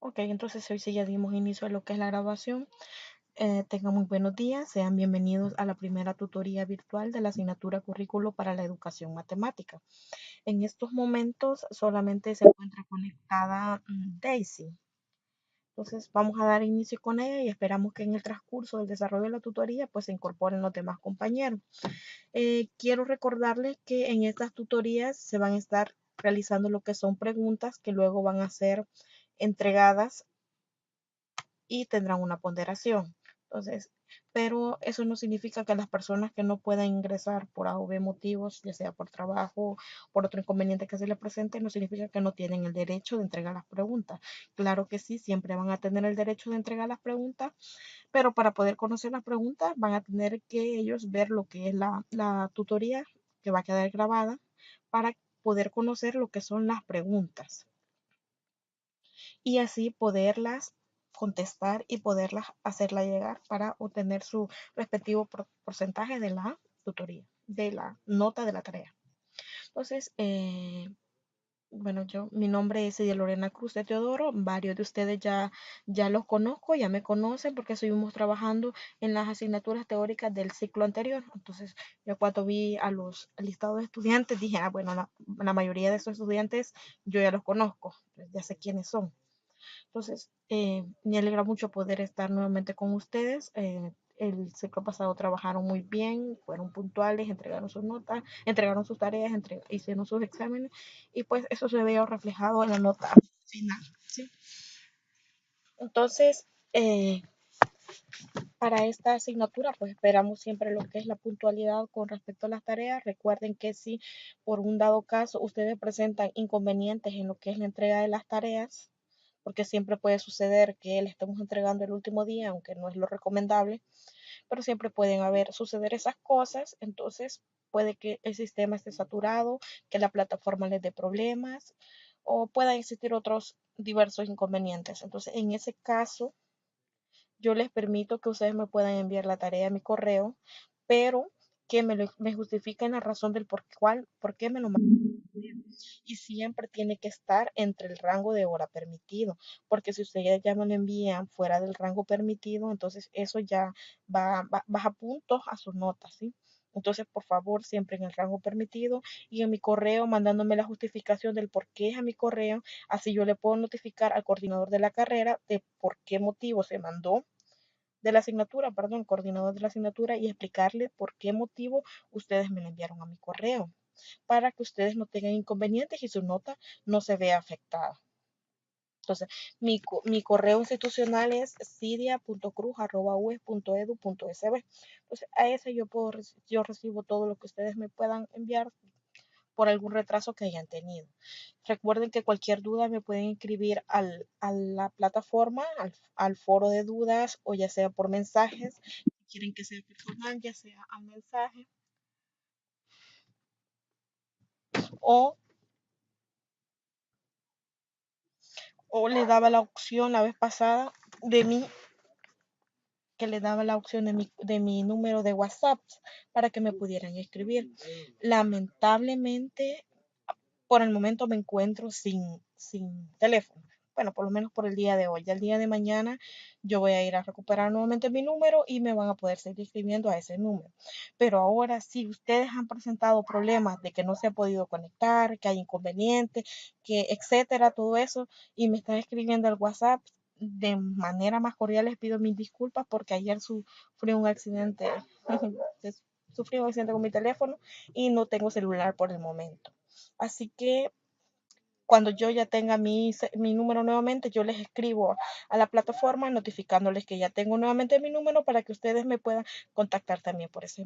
Ok, entonces hoy sí ya dimos inicio a lo que es la grabación. Tengan muy buenos días, sean bienvenidos a la primera tutoría virtual de la asignatura Currículo para la Educación Matemática. En estos momentos solamente se encuentra conectada Daisy. Entonces vamos a dar inicio con ella y esperamos que en el transcurso del desarrollo de la tutoría pues se incorporen los demás compañeros. Quiero recordarles que en estas tutorías se van a estar realizando lo que son preguntas que luego van a ser entregadas y tendrán una ponderación. Entonces, pero eso no significa que las personas que no puedan ingresar por A o B motivos, ya sea por trabajo, por otro inconveniente que se les presente, no significa que no tienen el derecho de entregar las preguntas. Claro que sí, siempre van a tener el derecho de entregar las preguntas, pero para poder conocer las preguntas van a tener que ellos ver lo que es la tutoría que va a quedar grabada para poder conocer lo que son las preguntas y así poderlas contestar y poderlas hacerla llegar para obtener su respectivo porcentaje de la tutoría, de la nota de la tarea. Entonces, bueno, mi nombre es Edia Lorena Cruz de Teodoro. Varios de ustedes ya los conozco, ya me conocen porque estuvimos trabajando en las asignaturas teóricas del ciclo anterior. Entonces, yo cuando vi a los listados de estudiantes dije, bueno, la mayoría de esos estudiantes yo ya los conozco, ya sé quiénes son. Entonces, me alegra mucho poder estar nuevamente con ustedes. El ciclo pasado trabajaron muy bien, fueron puntuales, entregaron sus notas, entregaron sus tareas, hicieron sus exámenes y pues eso se veo reflejado en la nota final, ¿sí? Entonces, para esta asignatura, pues esperamos siempre lo que es la puntualidad con respecto a las tareas. Recuerden que si por un dado caso ustedes presentan inconvenientes en lo que es la entrega de las tareas, porque siempre puede suceder que le estemos entregando el último día, aunque no es lo recomendable, pero siempre pueden suceder esas cosas, entonces puede que el sistema esté saturado, que la plataforma les dé problemas o puedan existir otros diversos inconvenientes. Entonces, en ese caso, yo les permito que ustedes me puedan enviar la tarea a mi correo, pero que me justifiquen la razón del por qué me lo mandan. Y siempre tiene que estar entre el rango de hora permitido, porque si ustedes ya me lo envían fuera del rango permitido, entonces eso ya baja puntos a sus notas, ¿sí? Entonces, por favor, siempre en el rango permitido y en mi correo mandándome la justificación del por qué es a mi correo, así yo le puedo notificar al coordinador de la carrera de por qué motivo se mandó de la asignatura, perdón, coordinador de la asignatura y explicarle por qué motivo ustedes me lo enviaron a mi correo para que ustedes no tengan inconvenientes y su nota no se vea afectada. Entonces, mi correo institucional es cidia.cruz@ues.edu.sb. Entonces, a ese yo recibo todo lo que ustedes me puedan enviar por algún retraso que hayan tenido. Recuerden que cualquier duda me pueden escribir a la plataforma, al foro de dudas, o ya sea por mensajes, si quieren que sea personal, ya sea al mensaje, o, o le daba la opción la vez pasada de mí que le daba la opción de mi número de WhatsApp para que me pudieran escribir. Lamentablemente, por el momento me encuentro sin teléfono. Bueno, por lo menos por el día de hoy. Ya el día de mañana yo voy a ir a recuperar nuevamente mi número y me van a poder seguir escribiendo a ese número. Pero ahora, si ustedes han presentado problemas de que no se ha podido conectar, que hay inconvenientes, que etcétera, todo eso, y me están escribiendo al WhatsApp, de manera más cordial les pido mis disculpas porque ayer sufrí un accidente, sufrí un accidente con mi teléfono y no tengo celular por el momento. Así que cuando yo ya tenga mi número nuevamente, yo les escribo a la plataforma notificándoles que ya tengo nuevamente mi número para que ustedes me puedan contactar también por ese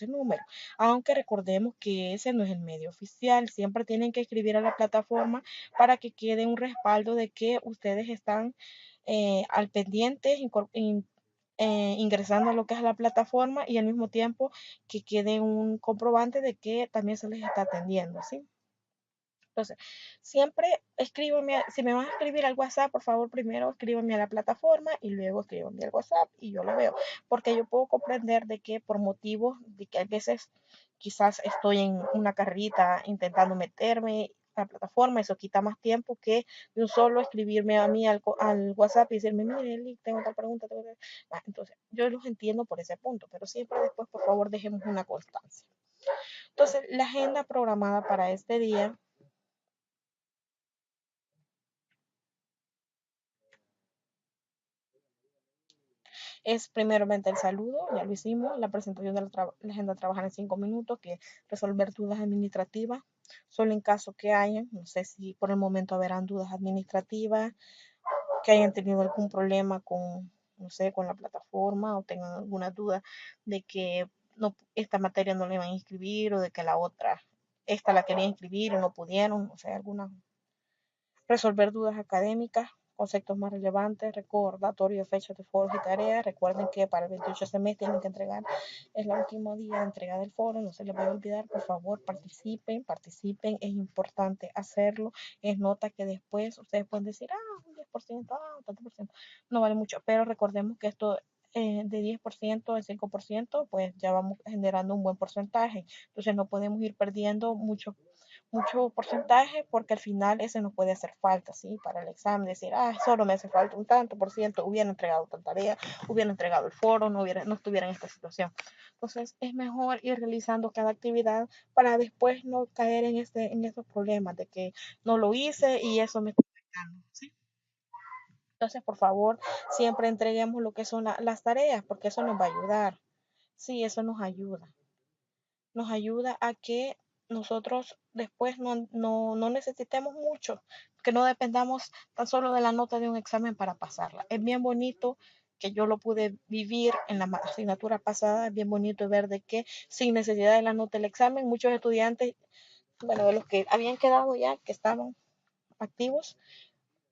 número. Aunque recordemos que ese no es el medio oficial, siempre tienen que escribir a la plataforma para que quede un respaldo de que ustedes están al pendiente, ingresando a lo que es la plataforma y al mismo tiempo que quede un comprobante de que también se les está atendiendo, ¿sí? Entonces, siempre escríbeme, si me van a escribir al WhatsApp, por favor, primero escríbeme a la plataforma y luego escríbeme al WhatsApp y yo lo veo, porque yo puedo comprender de que por motivos de que a veces quizás estoy en una carrita intentando meterme la plataforma, eso quita más tiempo que de un solo escribirme a mí al WhatsApp y decirme, mire, Eli, tengo tal pregunta, tengo tal... Entonces, yo los entiendo por ese punto, pero siempre después, por favor, dejemos una constancia. Entonces, la agenda programada para este día es primeramente el saludo, ya lo hicimos, la presentación de la agenda a trabajar en 5 minutos, que resolver dudas administrativas, solo en caso que hayan, no sé si por el momento habrán dudas administrativas, que hayan tenido algún problema con, no sé, con la plataforma o tengan alguna duda de que no, esta materia no le van a inscribir o de que la otra, esta la querían inscribir y no pudieron, o sea, alguna resolver dudas académicas, conceptos más relevantes, recordatorio de fechas de foros y tareas. Recuerden que para el 28 de mes tienen que entregar, es el último día de entrega del foro, no se les vaya a olvidar, por favor participen, participen, es importante hacerlo. Es nota que después ustedes pueden decir, un 10%, tanto por ciento, no vale mucho, pero recordemos que esto de 10% al 5%, pues ya vamos generando un buen porcentaje. Entonces no podemos ir perdiendo mucho porcentaje porque al final ese no puede hacer falta, ¿sí? Para el examen, decir, solo me hace falta un tanto por ciento, hubiera entregado tanta tarea, hubiera entregado el foro, no estuviera en esta situación. Entonces es mejor ir realizando cada actividad para después no caer en estos problemas de que no lo hice y eso me está afectando, ¿sí? Entonces, por favor, siempre entreguemos lo que son las tareas porque eso nos va a ayudar. Sí, eso nos ayuda a que nosotros después no necesitemos mucho, que no dependamos tan solo de la nota de un examen para pasarla. Es bien bonito que yo lo pude vivir en la asignatura pasada, es bien bonito ver de que sin necesidad de la nota del examen, muchos estudiantes, bueno, de los que habían quedado ya, que estaban activos,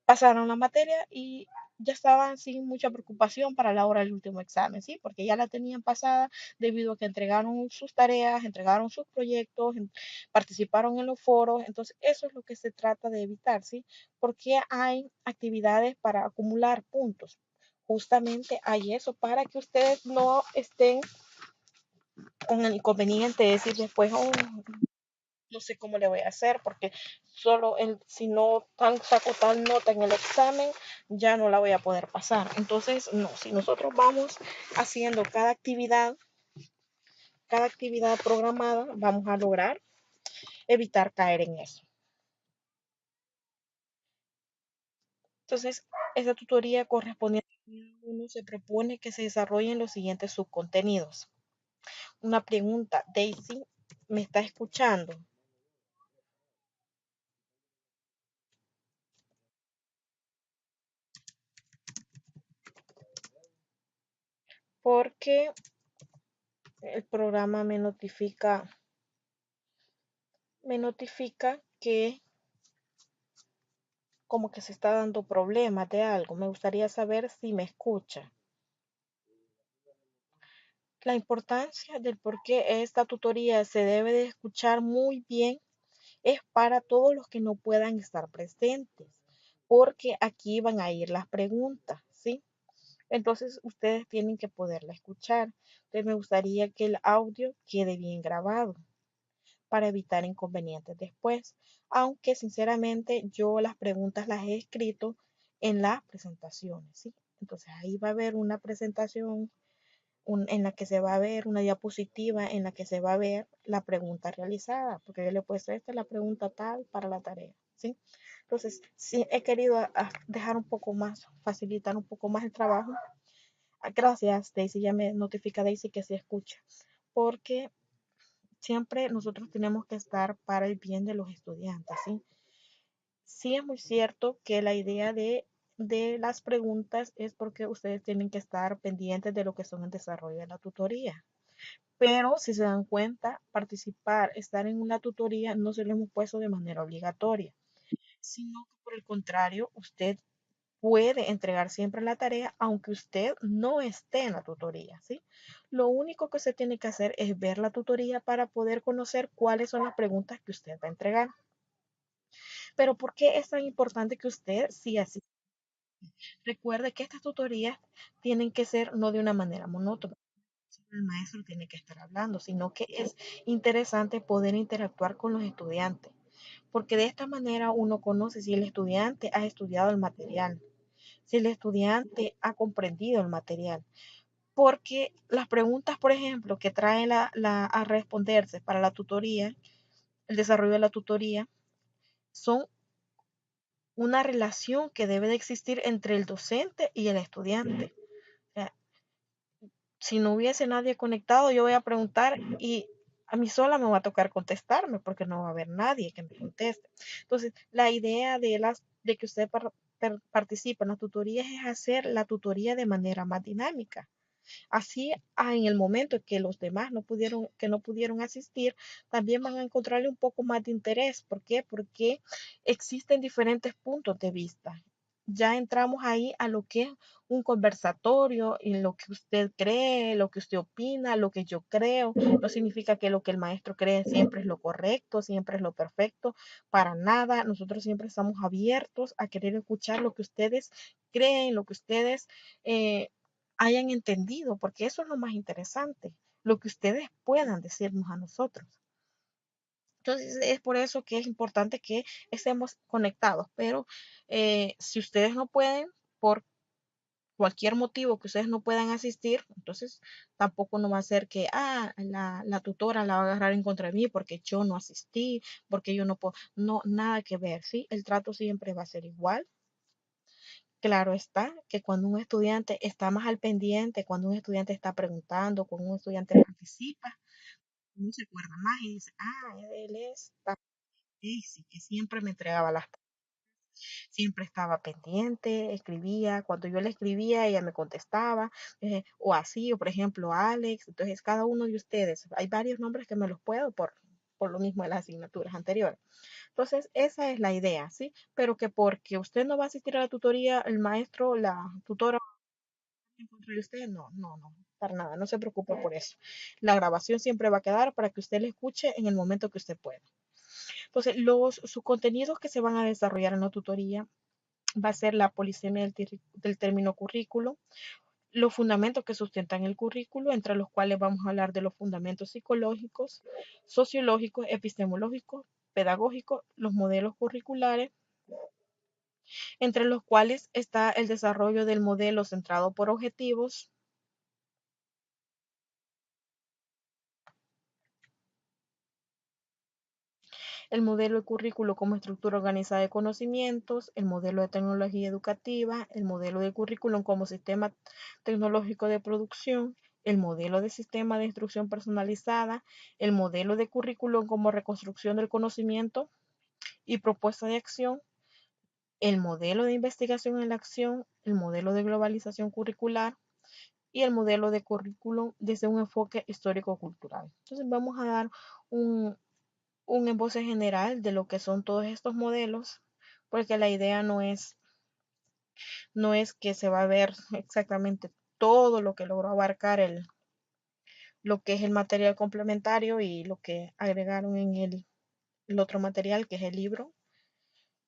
pasaron la materia y ya estaban sin mucha preocupación para la hora del último examen, ¿sí? Porque ya la tenían pasada debido a que entregaron sus tareas, entregaron sus proyectos, participaron en los foros. Entonces, eso es lo que se trata de evitar, ¿sí? Porque hay actividades para acumular puntos. Justamente hay eso para que ustedes no estén con el inconveniente de decir después, no sé cómo le voy a hacer porque solo si no saco tal nota en el examen, ya no la voy a poder pasar. Entonces, no, si nosotros vamos haciendo cada actividad programada, vamos a lograr evitar caer en eso. Entonces, esta tutoría correspondiente a uno se propone que se desarrollen los siguientes subcontenidos. Una pregunta, Daisy, ¿me está escuchando? Porque el programa me notifica que como que se está dando problemas de algo. Me gustaría saber si me escucha. La importancia del por qué esta tutoría se debe de escuchar muy bien es para todos los que no puedan estar presentes, porque aquí van a ir las preguntas, ¿sí? Entonces ustedes tienen que poderla escuchar. Entonces me gustaría que el audio quede bien grabado para evitar inconvenientes después, aunque sinceramente yo las preguntas las he escrito en las presentaciones, ¿sí? Entonces ahí va a haber una presentación en la que se va a ver una diapositiva en la que se va a ver la pregunta realizada, porque yo le he puesto esta es la pregunta tal para la tarea, ¿sí? Entonces, sí he querido dejar un poco más, facilitar un poco más el trabajo. Gracias, Daisy, ya me notifica Daisy que se escucha, porque siempre nosotros tenemos que estar para el bien de los estudiantes, ¿sí? Sí es muy cierto que la idea de las preguntas es porque ustedes tienen que estar pendientes de lo que son el desarrollo de la tutoría. Pero si se dan cuenta, participar, estar en una tutoría no se lo hemos puesto de manera obligatoria, sino que por el contrario, usted puede entregar siempre la tarea aunque usted no esté en la tutoría, ¿sí? Lo único que usted tiene que hacer es ver la tutoría para poder conocer cuáles son las preguntas que usted va a entregar. Pero ¿por qué es tan importante que usted sí así? Recuerde que estas tutorías tienen que ser no de una manera monótona. El maestro tiene que estar hablando, sino que es interesante poder interactuar con los estudiantes. porque de esta manera uno conoce si el estudiante ha estudiado el material, si el estudiante ha comprendido el material. Porque las preguntas, por ejemplo, que trae a responderse para la tutoría, el desarrollo de la tutoría, son una relación que debe de existir entre el docente y el estudiante. O sea, si no hubiese nadie conectado, yo voy a preguntar y a mí sola me va a tocar contestarme porque no va a haber nadie que me conteste. Entonces, la idea de que usted participe en las tutorías es hacer la tutoría de manera más dinámica. Así, en el momento que los demás no pudieron asistir, también van a encontrarle un poco más de interés. ¿Por qué? Porque existen diferentes puntos de vista. Ya entramos ahí a lo que es un conversatorio y lo que usted cree, lo que usted opina, lo que yo creo. No significa que lo que el maestro cree siempre es lo correcto, siempre es lo perfecto, para nada. Nosotros siempre estamos abiertos a querer escuchar lo que ustedes creen, lo que ustedes eh, hayan entendido, porque eso es lo más interesante, lo que ustedes puedan decirnos a nosotros. Entonces es por eso que es importante que estemos conectados, pero si ustedes no pueden, por cualquier motivo que ustedes no puedan asistir, entonces tampoco no va a ser que la tutora la va a agarrar en contra de mí porque yo no asistí, porque yo no puedo, no, nada que ver, ¿sí? El trato siempre va a ser igual. Claro está que cuando un estudiante está más al pendiente, cuando un estudiante está preguntando, cuando un estudiante participa, uno se acuerda más y dice, él es Daisy, que siempre me entregaba las tareas, siempre estaba pendiente, escribía, cuando yo le escribía, ella me contestaba, o así, o por ejemplo, Alex, entonces cada uno de ustedes, hay varios nombres que me los puedo por lo mismo de las asignaturas anteriores. Entonces, esa es la idea, ¿sí? Pero que porque usted no va a asistir a la tutoría, el maestro, la tutora en contra de usted, no, no, no, para nada, no se preocupe por eso. La grabación siempre va a quedar para que usted la escuche en el momento que usted pueda. Entonces, sus contenidos que se van a desarrollar en la tutoría va a ser la polisemia del término currículo, los fundamentos que sustentan el currículo, entre los cuales vamos a hablar de los fundamentos psicológicos, sociológicos, epistemológicos, pedagógicos, los modelos curriculares, entre los cuales está el desarrollo del modelo centrado por objetivos, el modelo de currículo como estructura organizada de conocimientos, el modelo de tecnología educativa, el modelo de currículum como sistema tecnológico de producción, el modelo de sistema de instrucción personalizada, el modelo de currículum como reconstrucción del conocimiento y propuesta de acción, el modelo de investigación en la acción, el modelo de globalización curricular y el modelo de currículum desde un enfoque histórico-cultural. Entonces vamos a dar un, un esbozo general de lo que son todos estos modelos, porque la idea no es que se va a ver exactamente todo lo que logró abarcar lo que es el material complementario y lo que agregaron en el otro material, que es el libro,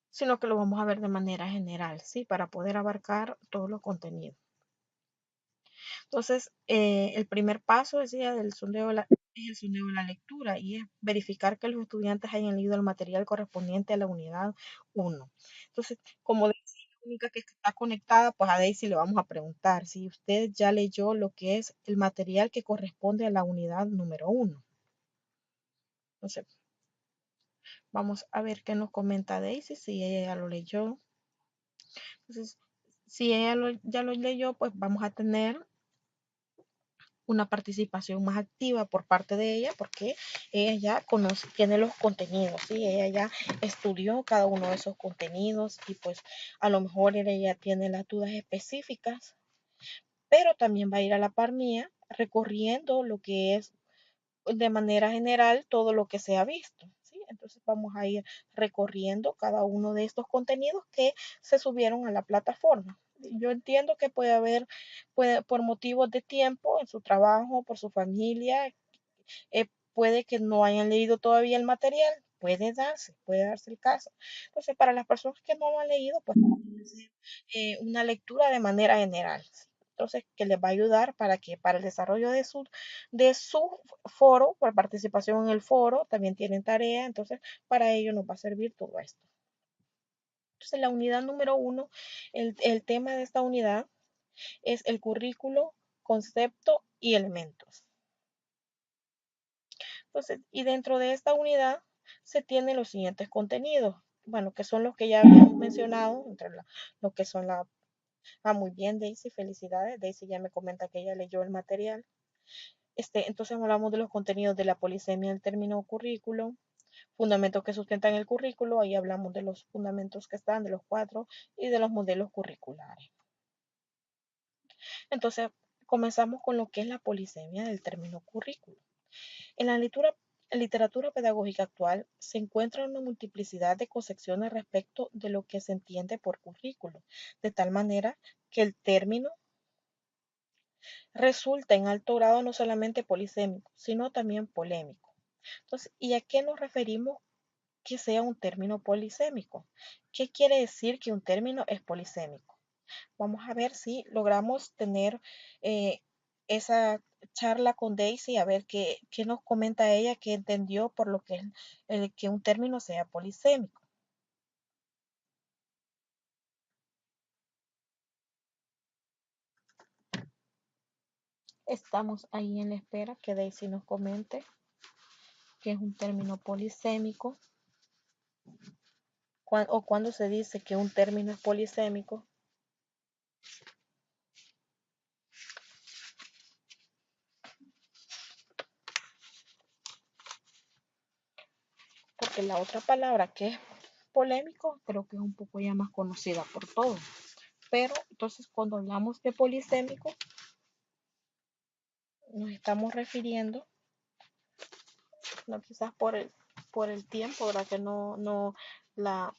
sino que lo vamos a ver de manera general, ¿sí? Para poder abarcar todos los contenidos. Entonces, el primer paso, decía, es el sondeo de la lectura y es verificar que los estudiantes hayan leído el material correspondiente a la unidad 1. Entonces, como Daisy es la única que está conectada, pues a Daisy le vamos a preguntar si usted ya leyó lo que es el material que corresponde a la unidad número 1. Entonces, vamos a ver qué nos comenta Daisy, si ella ya lo leyó. Entonces, si ella ya lo leyó, pues vamos a tener una participación más activa por parte de ella porque ella ya conoce, tiene los contenidos, ¿sí? Ella ya estudió cada uno de esos contenidos y pues a lo mejor ella ya tiene las dudas específicas, pero también va a ir a la par mía recorriendo lo que es de manera general todo lo que se ha visto, ¿sí? Entonces vamos a ir recorriendo cada uno de estos contenidos que se subieron a la plataforma. Yo entiendo que por motivos de tiempo en su trabajo, por su familia, puede que no hayan leído todavía el material, puede darse el caso. Entonces, para las personas que no lo han leído, pues vamos a hacer una lectura de manera general. Entonces, que les va a ayudar para que para el desarrollo de su foro, por participación en el foro, también tienen tarea, entonces para ello nos va a servir todo esto. Entonces, la unidad número 1, el tema de esta unidad es el currículo, concepto y elementos. Entonces, y dentro de esta unidad se tienen los siguientes contenidos, bueno, que son los que ya habíamos mencionado, entre lo que son la... Ah, muy bien, Daisy, felicidades. Daisy ya me comenta que ella leyó el material. Entonces hablamos de los contenidos de la polisemia del término currículo, fundamentos que sustentan el currículo, ahí hablamos de los fundamentos que están, de los 4, y de los modelos curriculares. Entonces, comenzamos con lo que es la polisemia del término currículo. En la literatura pedagógica actual se encuentra una multiplicidad de concepciones respecto de lo que se entiende por currículo, de tal manera que el término resulta en alto grado no solamente polisémico, sino también polémico. Entonces, ¿y a qué nos referimos que sea un término polisémico? ¿Qué quiere decir que un término es polisémico? Vamos a ver si logramos tener eh, esa charla con Daisy, a ver qué nos comenta ella, qué entendió por lo que es que un término sea polisémico. Estamos ahí en la espera que Daisy nos comente qué es un término polisémico o cuando se dice que un término es polisémico. Porque la otra palabra que es polémico creo que es un poco ya más conocida por todos. Pero entonces cuando hablamos de polisémico nos estamos refiriendo, no quizás por el tiempo, ¿verdad? Que la,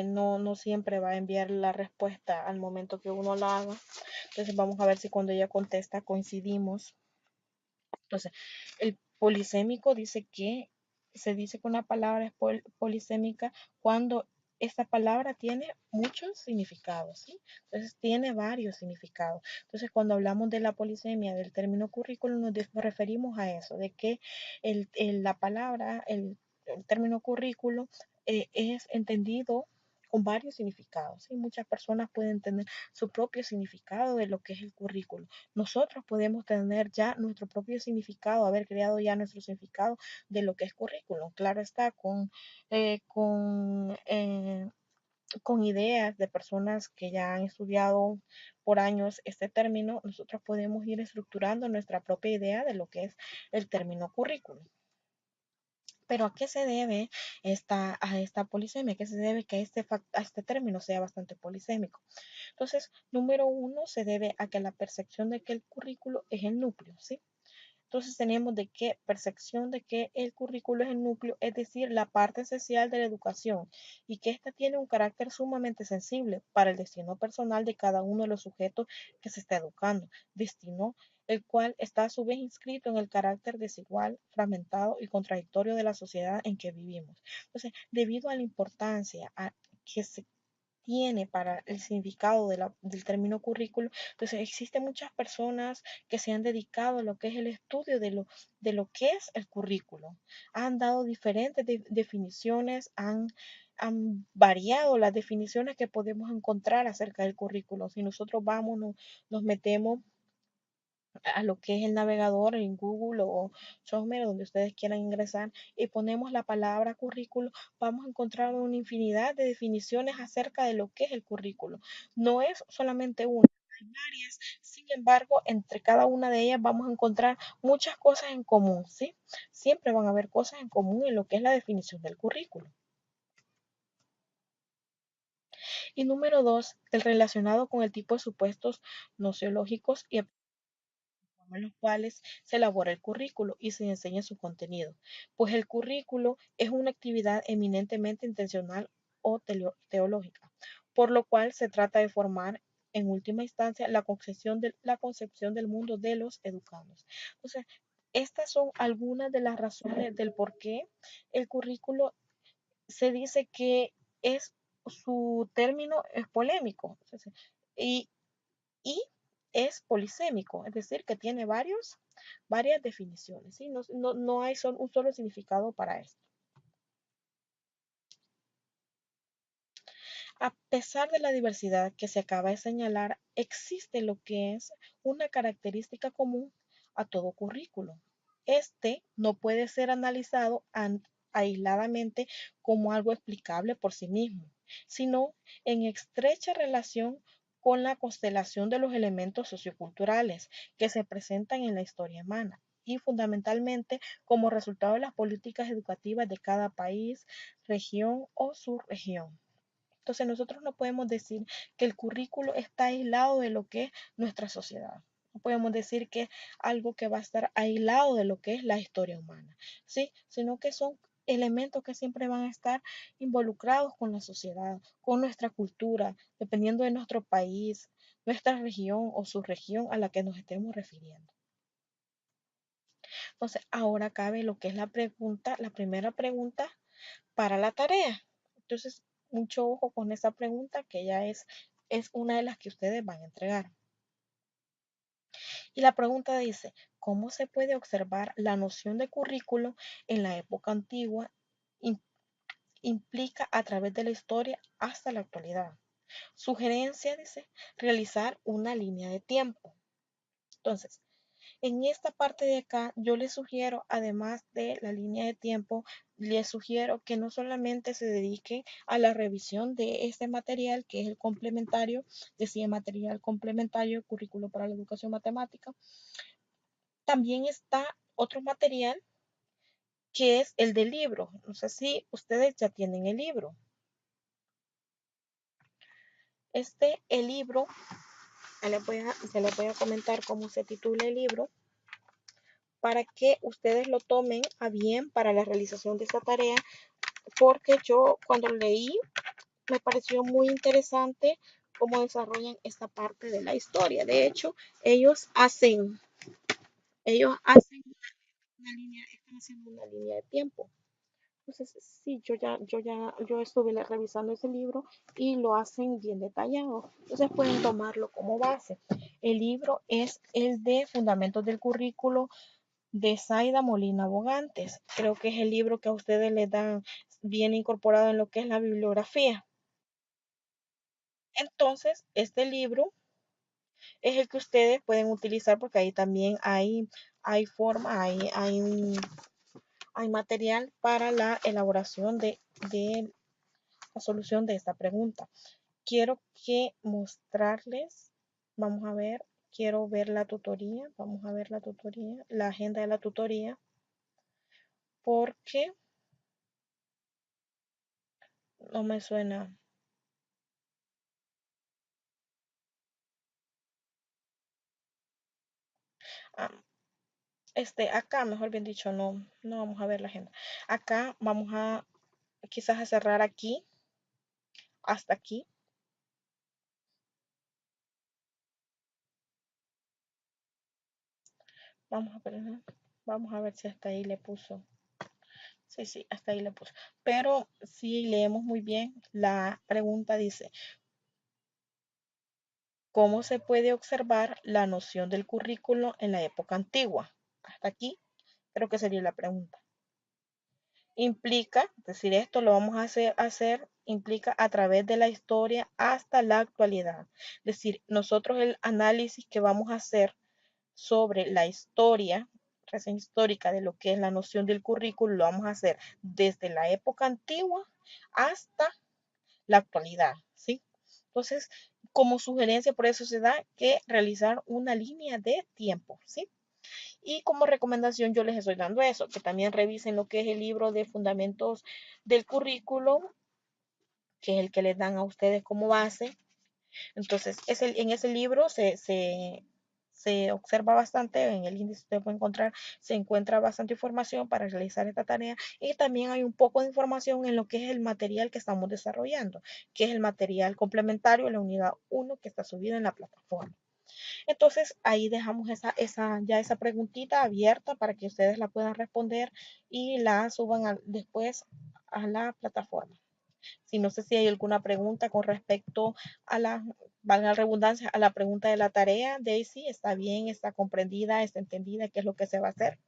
no siempre va a enviar la respuesta al momento que uno la haga. Entonces vamos a ver si cuando ella contesta coincidimos. Entonces, el polisémico dice que se dice que una palabra es polisémica cuando esta palabra tiene muchos significados, ¿sí? Entonces, tiene varios significados. Entonces, cuando hablamos de la polisemia del término currículo, nos referimos a eso, de que la palabra, el término currículo, es entendido con varios significados, ¿sí? Muchas personas pueden tener su propio significado de lo que es el currículo. Nosotros podemos tener ya nuestro propio significado, haber creado ya nuestro significado de lo que es currículum. Claro está, eh, con, eh, con ideas de personas que ya han estudiado por años este término, nosotros podemos ir estructurando nuestra propia idea de lo que es el término currículum. Pero ¿a qué se debe a esta polisemia? ¿A qué se debe que a este término sea bastante polisémico? Entonces, número 1 se debe a que la percepción de que el currículo es el núcleo, ¿sí? Entonces tenemos de qué percepción de que el currículo es el núcleo, es decir, la parte esencial de la educación, y que ésta tiene un carácter sumamente sensible para el destino personal de cada uno de los sujetos que se está educando, destino el cual está a su vez inscrito en el carácter desigual, fragmentado y contradictorio de la sociedad en que vivimos. Entonces, debido a la importancia que se tiene para el significado del término currículo. Entonces, existen muchas personas que se han dedicado a lo que es el estudio de lo que es el currículo. Han dado diferentes definiciones, han variado las definiciones que podemos encontrar acerca del currículo. Si nosotros vamos, nos metemos a lo que es el navegador en Google o Sommer, donde ustedes quieran ingresar, y ponemos la palabra currículo, vamos a encontrar una infinidad de definiciones acerca de lo que es el currículo. No es solamente una, hay varias, sin embargo, entre cada una de ellas vamos a encontrar muchas cosas en común, ¿sí? Siempre van a haber cosas en común en lo que es la definición del currículo. Y número 2, el relacionado con el tipo de supuestos nociológicos y en los cuales se elabora el currículo y se enseña su contenido, pues el currículo es una actividad eminentemente intencional o teológica, por lo cual se trata de formar en última instancia la concepción del mundo de los educandos. Entonces, estas son algunas de las razones del por qué el currículo se dice que es su término es polémico y, y es polisémico, es decir, que tiene varias definiciones, ¿sí? No hay un solo significado para esto. A pesar de la diversidad que se acaba de señalar, existe lo que es una característica común a todo currículo. Este no puede ser analizado aisladamente como algo explicable por sí mismo, sino en estrecha relación con la constelación de los elementos socioculturales que se presentan en la historia humana y fundamentalmente como resultado de las políticas educativas de cada país, región o subregión. Entonces nosotros no podemos decir que el currículo está aislado de lo que es nuestra sociedad. No podemos decir que es algo que va a estar aislado de lo que es la historia humana, ¿sí? Sino que son elementos que siempre van a estar involucrados con la sociedad, con nuestra cultura, dependiendo de nuestro país, nuestra región o subregión a la que nos estemos refiriendo. Entonces, ahora cabe lo que es la primera pregunta para la tarea. Entonces, mucho ojo con esa pregunta que ya es una de las que ustedes van a entregar. Y la pregunta dice, ¿cómo se puede observar la noción de currículo en la época antigua? Implica a través de la historia hasta la actualidad. Sugerencia dice, realizar una línea de tiempo. Entonces, en esta parte de acá, yo les sugiero, además de la línea de tiempo, les sugiero que no solamente se dediquen a la revisión de este material, que es el complementario, decía material complementario, currículo para la educación matemática. También está otro material que es el del libro. No sé si ustedes ya tienen el libro. El libro, se les voy a comentar cómo se titula el libro, para que ustedes lo tomen a bien para la realización de esta tarea, porque yo cuando leí me pareció muy interesante cómo desarrollan esta parte de la historia. De hecho, ellos hacen una línea, están haciendo una línea de tiempo. Entonces, sí, yo estuve revisando ese libro y lo hacen bien detallado. Entonces pueden tomarlo como base. El libro es el de Fundamentos del Currículo de Zaida Molina Bogantes. Creo que es el libro que a ustedes les dan bien incorporado en lo que es la bibliografía. Entonces, este libro es el que ustedes pueden utilizar porque ahí también hay forma, hay material para la elaboración de la solución de esta pregunta. Quiero que mostrarles, vamos a ver, quiero ver la tutoría, vamos a ver la tutoría, la agenda de la tutoría, porque no me suena. Ah, acá, mejor bien dicho, no vamos a ver la agenda. Acá vamos a quizás a cerrar aquí, hasta aquí. Vamos a ver, vamos a ver si hasta ahí le puso. Sí, sí, hasta ahí le puso. Pero si leemos muy bien, la pregunta dice, ¿cómo se puede observar la noción del currículo en la época antigua? Hasta aquí creo que sería la pregunta. Implica, es decir, esto lo vamos a hacer, implica a través de la historia hasta la actualidad. Es decir, nosotros el análisis que vamos a hacer sobre la historia, reseña histórica de lo que es la noción del currículo, lo vamos a hacer desde la época antigua hasta la actualidad, ¿sí? Entonces, como sugerencia, por eso se da que realizar una línea de tiempo, ¿sí? Y como recomendación yo les estoy dando eso, que también revisen lo que es el libro de fundamentos del currículo, que es el que les dan a ustedes como base. Entonces, en ese libro se observa bastante, en el índice usted puede encontrar, se encuentra bastante información para realizar esta tarea y también hay un poco de información en lo que es el material que estamos desarrollando, que es el material complementario de la unidad 1 que está subido en la plataforma. Entonces ahí dejamos esa preguntita abierta para que ustedes la puedan responder y la suban después a la plataforma. Si no sé si hay alguna pregunta con respecto a la, valga la redundancia, a la pregunta de la tarea, Daisy, ¿está bien? ¿Está comprendida? ¿Está entendida? ¿Qué es lo que se va a hacer?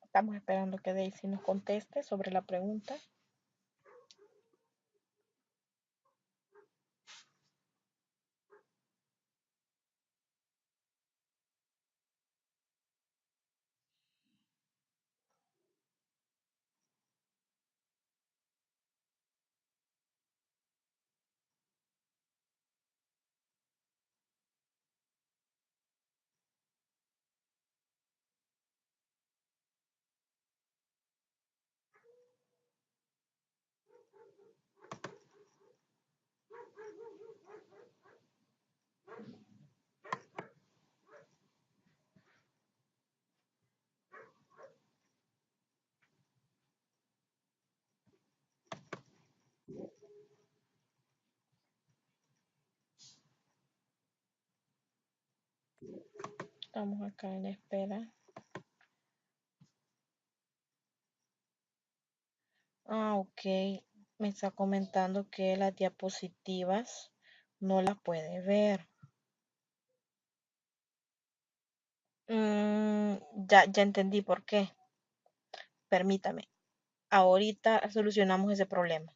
Estamos esperando que Daisy nos conteste sobre la pregunta. Estamos acá en espera. Ok. Me está comentando que las diapositivas no las puede ver. Ya entendí por qué. Permítame. Ahorita solucionamos ese problema.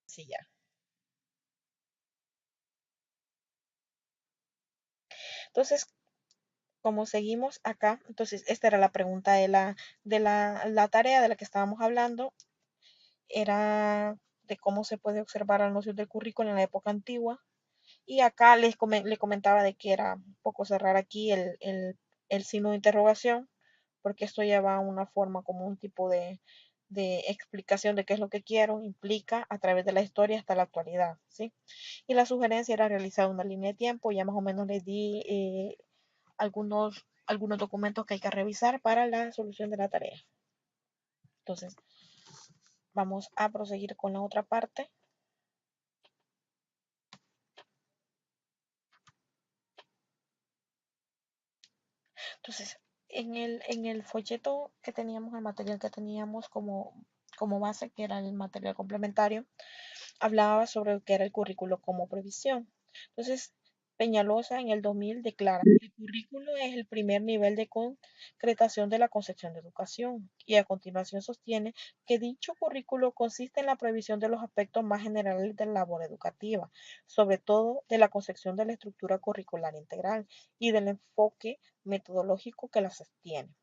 Sí, ya. Entonces, como seguimos acá, entonces esta era la pregunta la tarea de la que estábamos hablando, era de cómo se puede observar la noción del currículo en la época antigua. Y acá le comentaba de que era un poco cerrar aquí el signo de interrogación, porque esto lleva una forma como un tipo de explicación de qué es lo que quiero, implica a través de la historia hasta la actualidad, ¿sí? Y la sugerencia era realizar una línea de tiempo, ya más o menos les di algunos documentos que hay que revisar para la solución de la tarea. Entonces, vamos a proseguir con la otra parte. Entonces, en el folleto que teníamos, el material que teníamos como base, que era el material complementario, hablaba sobre lo que era el currículo como previsión. Entonces, Peñalosa en el 2000 declara que el currículo es el primer nivel de concretación de la concepción de educación y a continuación sostiene que dicho currículo consiste en la previsión de los aspectos más generales de la labor educativa, sobre todo de la concepción de la estructura curricular integral y del enfoque metodológico que la sostiene.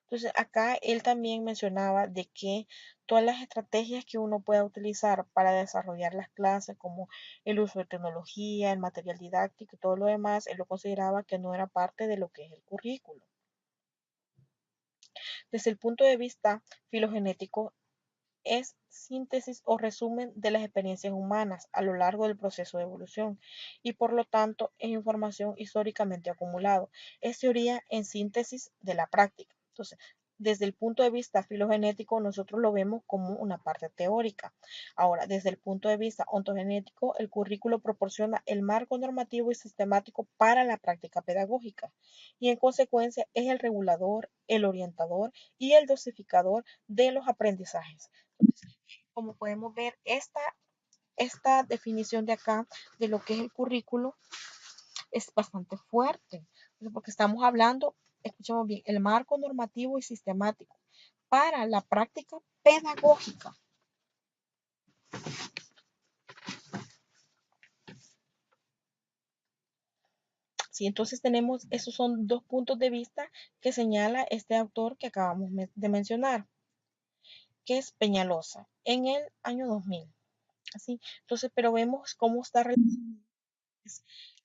Entonces, acá él también mencionaba de que todas las estrategias que uno pueda utilizar para desarrollar las clases, como el uso de tecnología, el material didáctico y todo lo demás, él lo consideraba que no era parte de lo que es el currículo. Desde el punto de vista filogenético, es síntesis o resumen de las experiencias humanas a lo largo del proceso de evolución y por lo tanto es información históricamente acumulado. Es teoría en síntesis de la práctica. Entonces, desde el punto de vista filogenético, nosotros lo vemos como una parte teórica. Ahora, desde el punto de vista ontogenético, el currículo proporciona el marco normativo y sistemático para la práctica pedagógica y en consecuencia es el regulador, el orientador y el dosificador de los aprendizajes. Como podemos ver, esta definición de acá de lo que es el currículo es bastante fuerte, porque estamos hablando, escuchemos bien, el marco normativo y sistemático para la práctica pedagógica. Sí, entonces tenemos, esos son dos puntos de vista que señala este autor que acabamos de mencionar. que es Peñalosa, en el año 2000. Así, entonces, pero vemos cómo está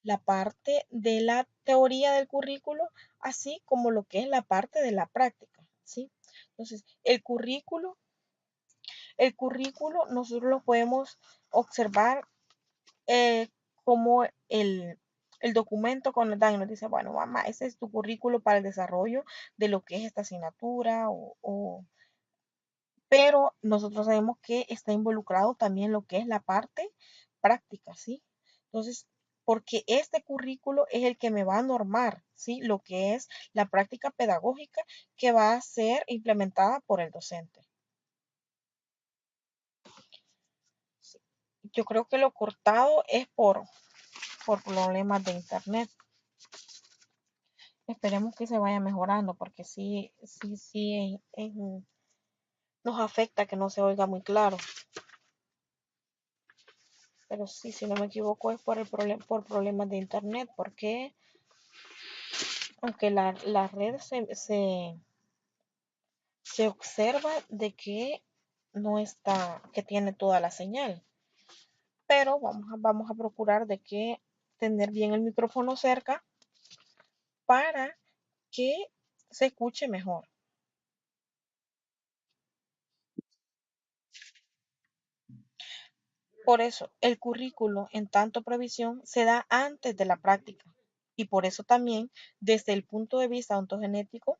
la parte de la teoría del currículo, así como lo que es la parte de la práctica, ¿sí? Entonces, el currículo nosotros lo podemos observar eh, como el documento con el dan y nos dice, bueno, mamá, ese es tu currículo para el desarrollo de lo que es esta asignatura, pero nosotros sabemos que está involucrado también lo que es la parte práctica, ¿sí? Entonces, porque este currículo es el que me va a normar, ¿sí? Lo que es la práctica pedagógica que va a ser implementada por el docente. Sí. Yo creo que lo cortado es por problemas de internet. Esperemos que se vaya mejorando porque sí, sí, sí, nos afecta que no se oiga muy claro. Pero sí, si no me equivoco, es por problemas de internet, porque aunque la red se observa de que no está, que tiene toda la señal, pero vamos a procurar de que tener bien el micrófono cerca para que se escuche mejor. Por eso, el currículo en tanto previsión se da antes de la práctica. Y por eso también, desde el punto de vista ontogenético,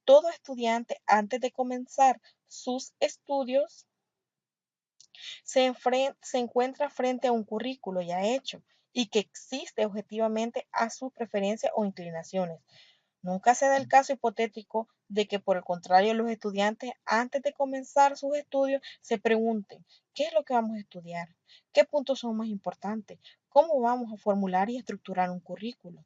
todo estudiante antes de comenzar sus estudios se encuentra frente a un currículo ya hecho y que existe objetivamente a sus preferencias o inclinaciones. Nunca se da el caso hipotético de que, por el contrario, los estudiantes, antes de comenzar sus estudios, se pregunten, ¿qué es lo que vamos a estudiar? ¿Qué puntos son más importantes? ¿Cómo vamos a formular y estructurar un currículo?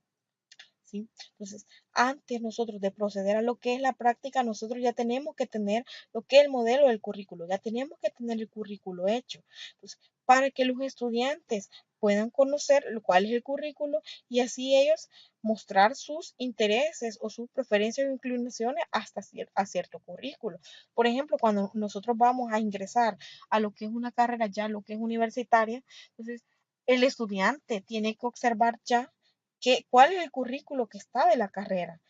¿Sí? Entonces, antes nosotros de proceder a lo que es la práctica, nosotros ya tenemos que tener lo que es el modelo del currículo, ya tenemos que tener el currículo hecho. Entonces, para que los estudiantes puedan conocer cuál es el currículo y así ellos mostrar sus intereses o sus preferencias o inclinaciones hasta a cierto currículo. Por ejemplo, cuando nosotros vamos a ingresar a lo que es una carrera ya, lo que es universitaria, entonces el estudiante tiene que observar ya cuál es el currículo que está de la carrera.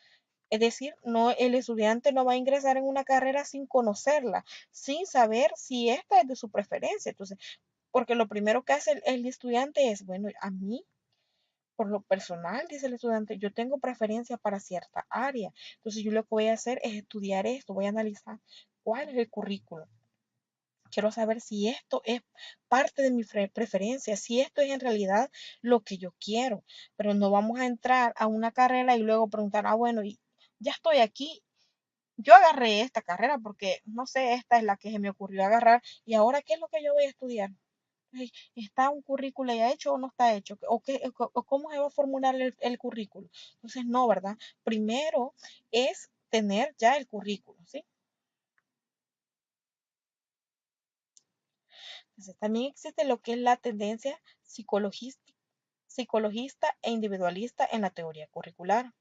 Es decir, no, el estudiante no va a ingresar en una carrera sin conocerla, sin saber si esta es de su preferencia. Entonces, porque lo primero que hace el estudiante es, bueno, a mí, por lo personal, dice el estudiante, yo tengo preferencia para cierta área. Entonces, yo lo que voy a hacer es estudiar esto, voy a analizar cuál es el currículo. Quiero saber si esto es parte de mi preferencia, si esto es en realidad lo que yo quiero, pero no vamos a entrar a una carrera y luego preguntar, bueno, y ya estoy aquí, yo agarré esta carrera porque, no sé, esta es la que se me ocurrió agarrar y ahora, ¿qué es lo que yo voy a estudiar? ¿Está un currículo ya hecho o no está hecho? ¿O cómo se va a formular el currículo? Entonces, no, ¿verdad? Primero es tener ya el currículo, ¿sí? Entonces, también existe lo que es la tendencia psicologista e individualista en la teoría curricular.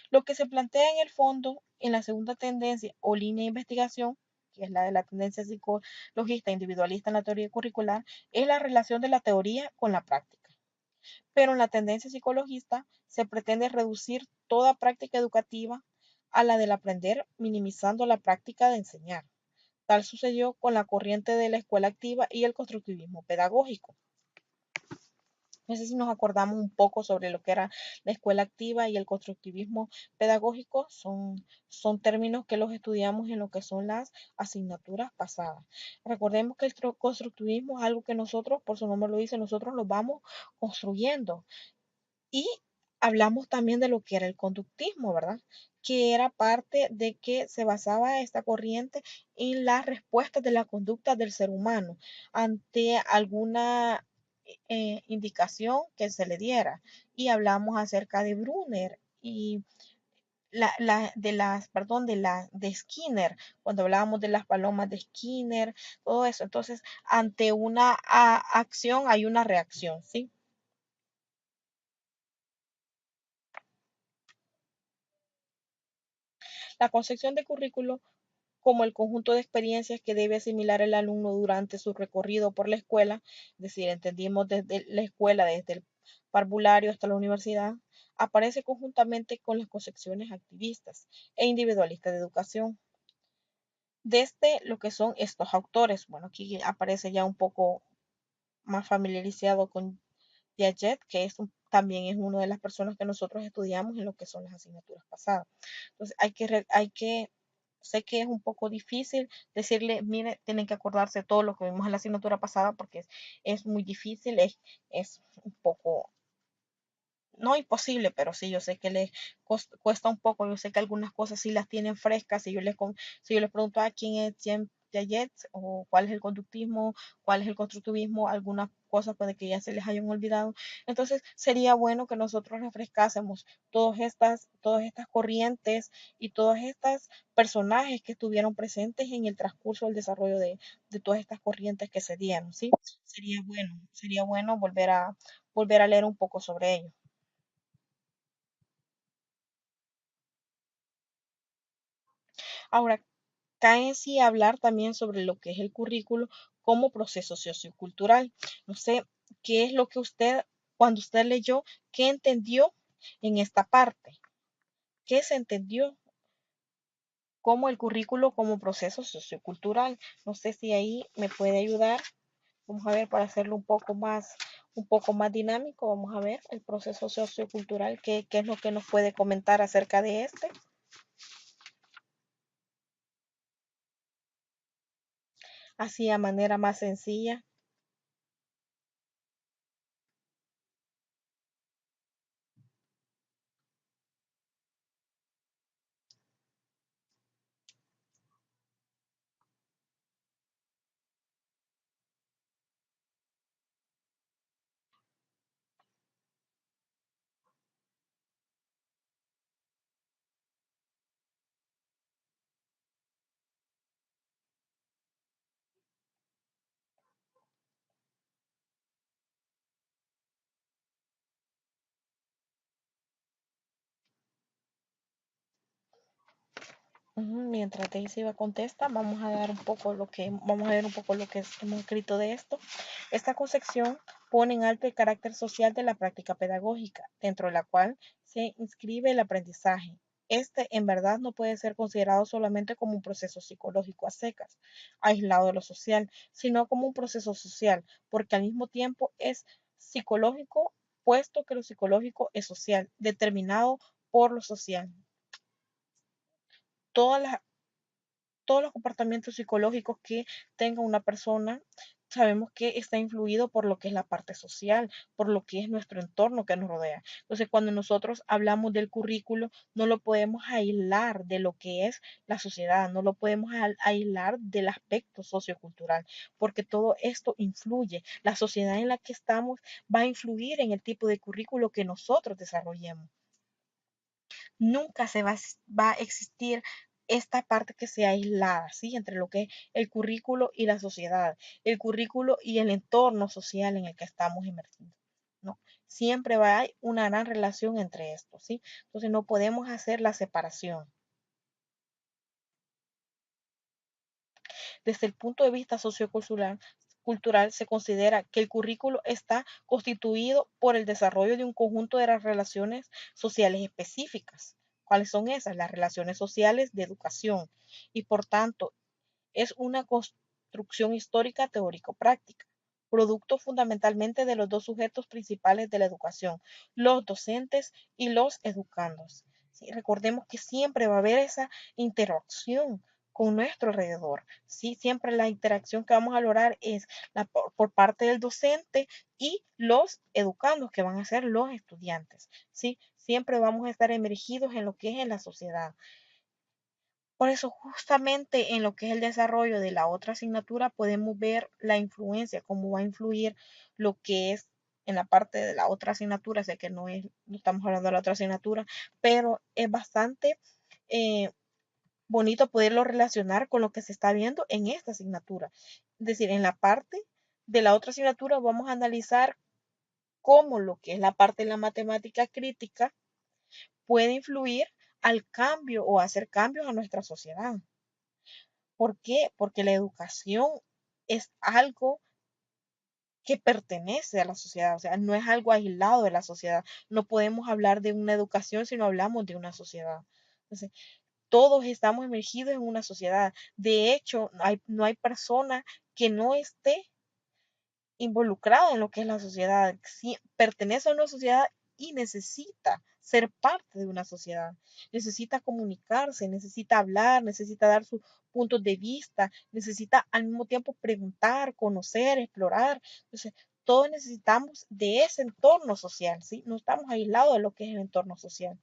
Lo que se plantea en el fondo en la segunda tendencia o línea de investigación, que es la de la tendencia psicologista e individualista en la teoría curricular, es la relación de la teoría con la práctica. Pero en la tendencia psicologista se pretende reducir toda práctica educativa a la del aprender, minimizando la práctica de enseñar. Tal sucedió con la corriente de la escuela activa y el constructivismo pedagógico. No sé si nos acordamos un poco sobre lo que era la escuela activa y el constructivismo pedagógico. Son términos que los estudiamos en lo que son las asignaturas pasadas. Recordemos que el constructivismo es algo que nosotros, por su nombre lo dice, nosotros lo vamos construyendo. Y hablamos también de lo que era el conductismo, ¿verdad? Que era parte de que se basaba esta corriente en las respuestas de la conducta del ser humano ante alguna indicación que se le diera. Y hablamos acerca de Brunner y de Skinner, cuando hablábamos de las palomas de Skinner, todo eso. Entonces, ante una acción hay una reacción, ¿sí? La concepción de currículo como el conjunto de experiencias que debe asimilar el alumno durante su recorrido por la escuela, es decir, entendimos desde la escuela, desde el parvulario hasta la universidad, aparece conjuntamente con las concepciones activistas e individualistas de educación. Desde lo que son estos autores, bueno, aquí aparece ya un poco más familiarizado con Piaget, que también es una de las personas que nosotros estudiamos en lo que son las asignaturas pasadas. Entonces, sé que es un poco difícil decirle, mire, tienen que acordarse de todo lo que vimos en la asignatura pasada porque es muy difícil, es un poco, no imposible, pero sí, yo sé que les cuesta un poco, yo sé que algunas cosas sí las tienen frescas, si yo les pregunto a quién es Jean Piaget o cuál es el conductismo, cuál es el constructivismo, algunas cosas puede que ya se les hayan olvidado. Entonces, sería bueno que nosotros refrescásemos todas estas corrientes y todos estos personajes que estuvieron presentes en el transcurso del desarrollo de todas estas corrientes que se dieron, ¿sí? Sería bueno volver a leer un poco sobre ello. Ahora, cae en sí hablar también sobre lo que es el currículo como proceso sociocultural. No sé, ¿qué es lo que usted, cuando usted leyó, qué entendió en esta parte? ¿Qué se entendió como el currículo como proceso sociocultural? No sé si ahí me puede ayudar. Vamos a ver para hacerlo un poco más dinámico. Vamos a ver el proceso sociocultural, qué es lo que nos puede comentar acerca de este, así a manera más sencilla. Ujú. Mientras Daisy va contesta, vamos a ver un poco lo que hemos escrito de esto. Esta concepción pone en alto el carácter social de la práctica pedagógica, dentro de la cual se inscribe el aprendizaje. Este, en verdad, no puede ser considerado solamente como un proceso psicológico a secas, aislado de lo social, sino como un proceso social, porque al mismo tiempo es psicológico, puesto que lo psicológico es social, determinado por lo social. Todas las todos los comportamientos psicológicos que tenga una persona, sabemos que está influido por lo que es la parte social, por lo que es nuestro entorno que nos rodea. Entonces, cuando nosotros hablamos del currículo, no lo podemos aislar de lo que es la sociedad, no lo podemos aislar del aspecto sociocultural, porque todo esto influye. La sociedad en la que estamos va a influir en el tipo de currículo que nosotros desarrollemos. Nunca va a existir esta parte que sea aislada, ¿sí? Entre lo que es el currículo y la sociedad, el currículo y el entorno social en el que estamos emergiendo, ¿no? Siempre va a haber una gran relación entre estos, ¿sí? Entonces no podemos hacer la separación. Desde el punto de vista sociocultural, se considera que el currículo está constituido por el desarrollo de un conjunto de las relaciones sociales específicas. ¿Cuáles son esas? Las relaciones sociales de educación. Y por tanto, es una construcción histórica teórico-práctica, producto fundamentalmente de los dos sujetos principales de la educación, los docentes y los educandos. ¿Sí? Recordemos que siempre va a haber esa interacción con nuestro alrededor. ¿Sí? Siempre la interacción que vamos a lograr es por parte del docente y los educandos, que van a ser los estudiantes. ¿Sí? Siempre vamos a estar emergidos en lo que es en la sociedad. Por eso, justamente en lo que es el desarrollo de la otra asignatura, podemos ver la influencia, cómo va a influir lo que es en la parte de la otra asignatura. Sé que no estamos hablando de la otra asignatura, pero es bastante eh, bonito poderlo relacionar con lo que se está viendo en esta asignatura. Es decir, en la parte de la otra asignatura vamos a analizar cómo lo que es la parte de la matemática crítica puede influir al cambio o hacer cambios a nuestra sociedad. ¿Por qué? Porque la educación es algo que pertenece a la sociedad, o sea, no es algo aislado de la sociedad. No podemos hablar de una educación si no hablamos de una sociedad. Entonces, todos estamos emergidos en una sociedad. De hecho, no hay persona que no esté involucrado en lo que es la sociedad. Sí, pertenece a una sociedad y necesita ser parte de una sociedad. Necesita comunicarse, necesita hablar, necesita dar sus puntos de vista, necesita al mismo tiempo preguntar, conocer, explorar. Entonces, todos necesitamos de ese entorno social, ¿sí? No estamos aislados de lo que es el entorno social.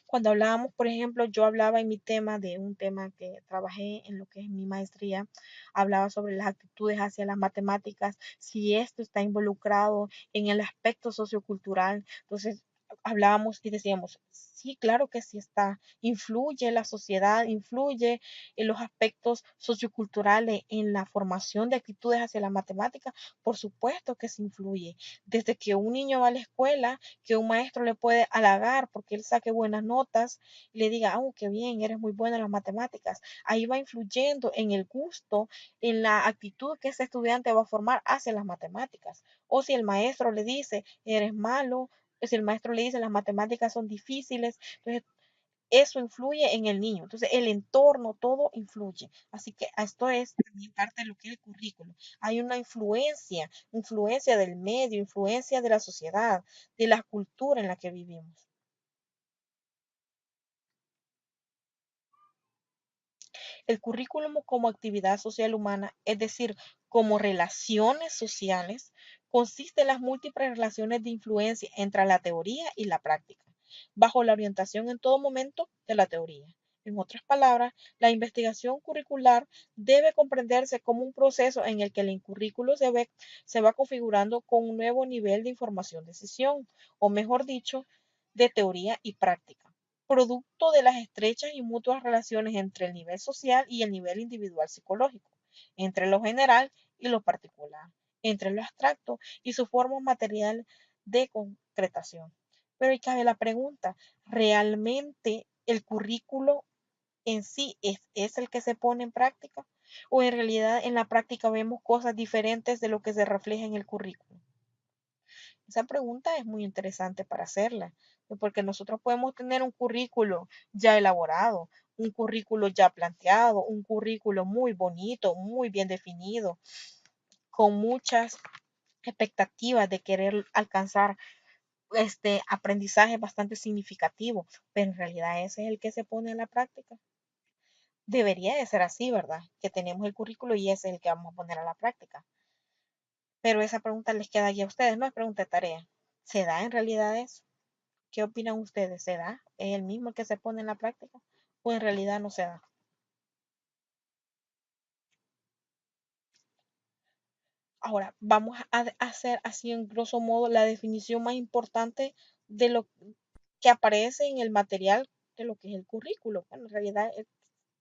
Cuando hablábamos, por ejemplo, yo hablaba en mi tema de un tema que trabajé en lo que es mi maestría, hablaba sobre las actitudes hacia las matemáticas, si esto está involucrado en el aspecto sociocultural. Entonces, hablábamos y decíamos, sí, claro que sí está, influye la sociedad, influye en los aspectos socioculturales, en la formación de actitudes hacia la matemática, por supuesto que sí influye. Desde que un niño va a la escuela, que un maestro le puede halagar porque él saque buenas notas y le diga, oh, qué bien, eres muy buena en las matemáticas. Ahí va influyendo en el gusto, en la actitud que ese estudiante va a formar hacia las matemáticas. O si el maestro le dice, eres malo, o si el maestro le dice, las matemáticas son difíciles, entonces eso influye en el niño. Entonces, el entorno, todo influye. Así que esto es también parte de lo que es el currículo. Hay una influencia del medio, influencia de la sociedad, de la cultura en la que vivimos. El currículum como actividad social humana, es decir, como relaciones sociales, consiste en las múltiples relaciones de influencia entre la teoría y la práctica, bajo la orientación en todo momento de la teoría. En otras palabras, la investigación curricular debe comprenderse como un proceso en el que el currículo se va configurando con un nuevo nivel de información-decisión, o mejor dicho, de teoría y práctica, producto de las estrechas y mutuas relaciones entre el nivel social y el nivel individual psicológico, entre lo general y lo particular, entre lo abstracto y su forma material de concretación. Pero ahí cabe la pregunta, ¿realmente el currículo en sí es el que se pone en práctica? ¿O en realidad en la práctica vemos cosas diferentes de lo que se refleja en el currículo? Esa pregunta es muy interesante para hacerla, porque nosotros podemos tener un currículo ya elaborado, un currículo ya planteado, un currículo muy bonito, muy bien definido, con muchas expectativas de querer alcanzar este aprendizaje bastante significativo, pero en realidad ese es el que se pone en la práctica. Debería de ser así, ¿verdad? Que tenemos el currículo y ese es el que vamos a poner a la práctica. Pero esa pregunta les queda ya a ustedes, no es pregunta de tarea. ¿Se da en realidad eso? ¿Qué opinan ustedes? ¿Se da? ¿Es el mismo que se pone en la práctica? ¿O en realidad no se da? Ahora, vamos a hacer así en grosso modo la definición más importante de lo que aparece en el material de lo que es el currículo. Bueno, en realidad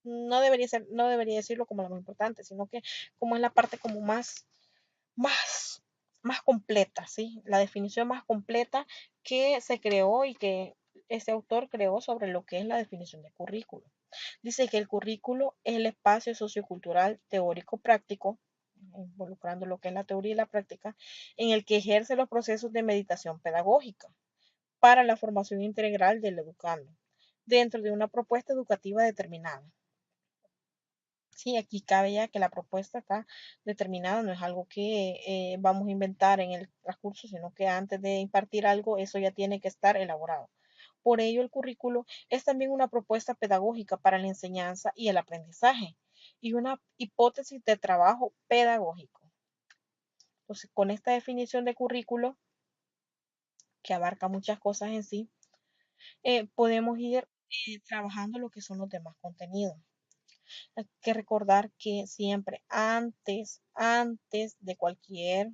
no debería ser, no debería decirlo como la más importante, sino que como es la parte como más, más completa, ¿sí? La definición más completa que se creó y que ese autor creó sobre lo que es la definición de currículo. Dice que el currículo es el espacio sociocultural teórico práctico, involucrando lo que es la teoría y la práctica, en el que ejerce los procesos de meditación pedagógica para la formación integral del educando, dentro de una propuesta educativa determinada. Sí, aquí cabe ya que la propuesta está determinada, no es algo que vamos a inventar en el transcurso, sino que antes de impartir algo, eso ya tiene que estar elaborado. Por ello, el currículo es también una propuesta pedagógica para la enseñanza y el aprendizaje y una hipótesis de trabajo pedagógico. Entonces, con esta definición de currículo, que abarca muchas cosas en sí, podemos ir trabajando lo que son los demás contenidos. Hay que recordar que siempre antes de cualquier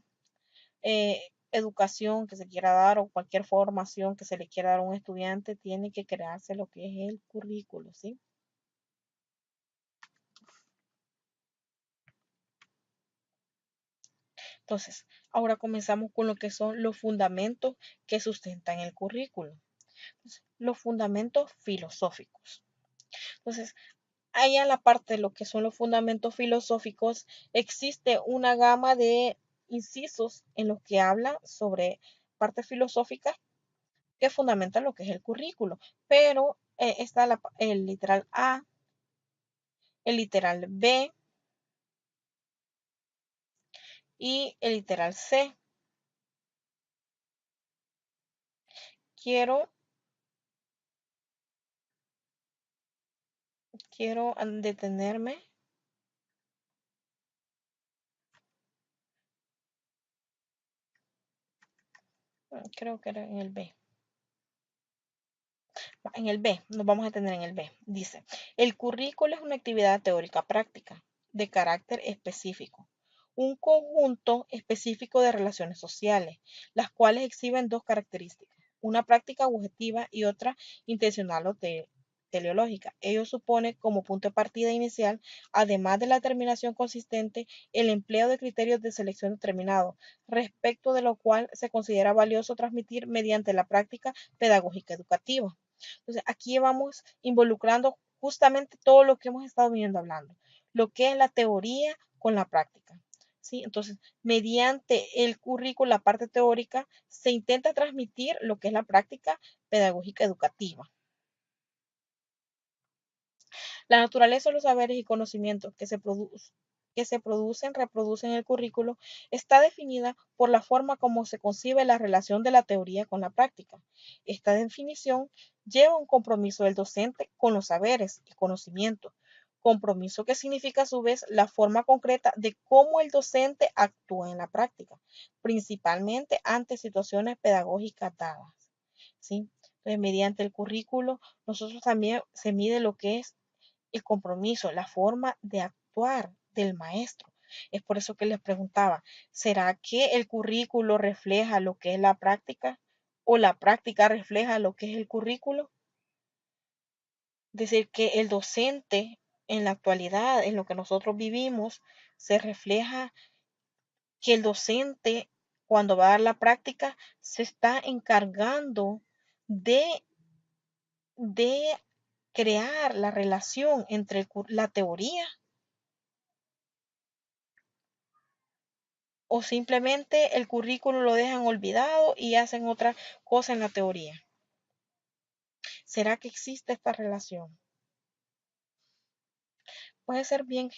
educación que se quiera dar o cualquier formación que se le quiera dar a un estudiante, tiene que crearse lo que es el currículo, ¿sí? Entonces, ahora comenzamos con lo que son los fundamentos que sustentan el currículo. Entonces, los fundamentos filosóficos. Entonces, Ahí en la parte de lo que son los fundamentos filosóficos, existe una gama de incisos en los que habla sobre partes filosóficas que fundamentan lo que es el currículo, pero está el literal A, el literal B y el literal C. Quiero, quiero detenerme, creo que era en el B. En el B, nos vamos a detener en el B. Dice, el currículo es una actividad teórica práctica de carácter específico, un conjunto específico de relaciones sociales, las cuales exhiben dos características, una práctica objetiva y otra intencional o teleológica. Ello supone como punto de partida inicial, además de la determinación consistente, el empleo de criterios de selección determinados, respecto de lo cual se considera valioso transmitir mediante la práctica pedagógica educativa. Entonces, aquí vamos involucrando justamente todo lo que hemos estado viendo hablando, lo que es la teoría con la práctica. ¿Sí? Entonces, mediante el currículo, la parte teórica, se intenta transmitir lo que es la práctica pedagógica educativa. La naturaleza de los saberes y conocimientos que se producen, reproducen en el currículo, está definida por la forma como se concibe la relación de la teoría con la práctica. Esta definición lleva un compromiso del docente con los saberes y conocimientos, compromiso que significa a su vez la forma concreta de cómo el docente actúa en la práctica, principalmente ante situaciones pedagógicas dadas. ¿Sí? Entonces, mediante el currículo, nosotros también se mide lo que es el compromiso, la forma de actuar del maestro. Es por eso que les preguntaba, ¿será que el currículo refleja lo que es la práctica o la práctica refleja lo que es el currículo? Es decir, que el docente en la actualidad, en lo que nosotros vivimos, se refleja que el docente, cuando va a dar la práctica, se está encargando de, de crear la relación entre la teoría o simplemente el currículo lo dejan olvidado y hacen otra cosa en la teoría. ¿Será que existe esta relación? Puede ser bien,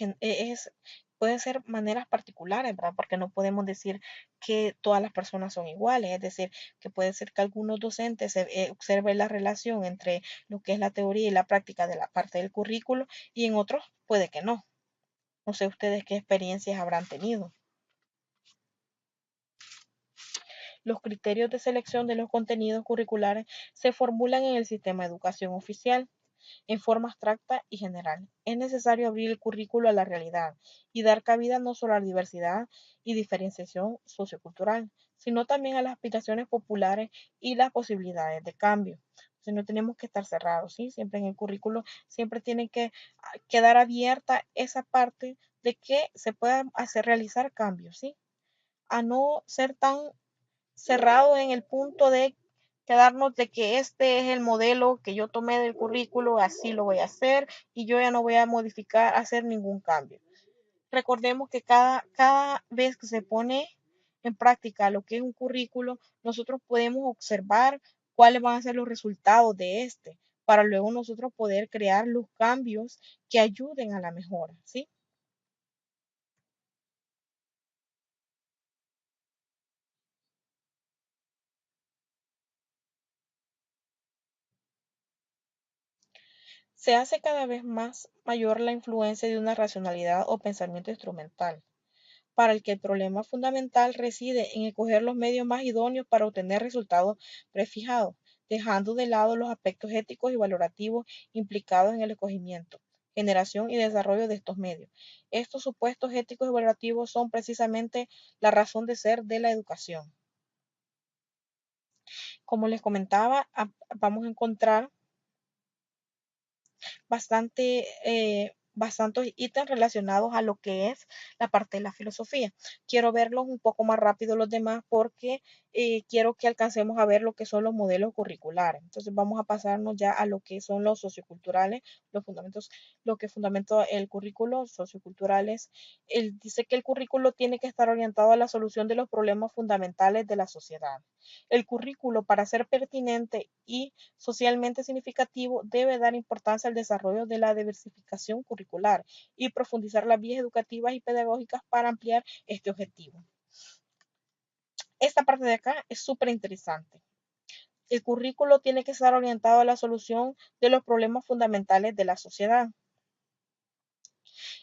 pueden ser maneras particulares, ¿verdad? Porque no podemos decir que todas las personas son iguales, es decir, que puede ser que algunos docentes observen la relación entre lo que es la teoría y la práctica de la parte del currículo y en otros puede que no. No sé ustedes qué experiencias habrán tenido. Los criterios de selección de los contenidos curriculares se formulan en el sistema de educación oficial en forma abstracta y general. Es necesario abrir el currículo a la realidad y dar cabida no solo a la diversidad y diferenciación sociocultural, sino también a las aspiraciones populares y las posibilidades de cambio. Entonces no tenemos que estar cerrados, ¿sí? Siempre en el currículo, siempre tiene que quedar abierta esa parte de que se puedan hacer realizar cambios, ¿sí? A no ser tan cerrado en el punto de quedarnos de que este es el modelo que yo tomé del currículo, así lo voy a hacer y yo ya no voy a modificar, hacer ningún cambio. Recordemos que cada vez que se pone en práctica lo que es un currículo, nosotros podemos observar cuáles van a ser los resultados de este, para luego nosotros poder crear los cambios que ayuden a la mejora, ¿sí? Se hace cada vez más mayor la influencia de una racionalidad o pensamiento instrumental, para el que el problema fundamental reside en escoger los medios más idóneos para obtener resultados prefijados, dejando de lado los aspectos éticos y valorativos implicados en el escogimiento, generación y desarrollo de estos medios. Estos supuestos éticos y valorativos son precisamente la razón de ser de la educación. Como les comentaba, vamos a encontrar bastante bastantes ítems relacionados a lo que es la parte de la filosofía. Quiero verlos un poco más rápido los demás porque quiero que alcancemos a ver lo que son los modelos curriculares. Entonces vamos a pasarnos ya a lo que son los socioculturales, los fundamentos, lo que fundamenta el currículo socioculturales. Él dice que el currículo tiene que estar orientado a la solución de los problemas fundamentales de la sociedad. El currículo, para ser pertinente y socialmente significativo, debe dar importancia al desarrollo de la diversificación curricular y profundizar las vías educativas y pedagógicas para ampliar este objetivo. Esta parte de acá es súper interesante. El currículo tiene que estar orientado a la solución de los problemas fundamentales de la sociedad.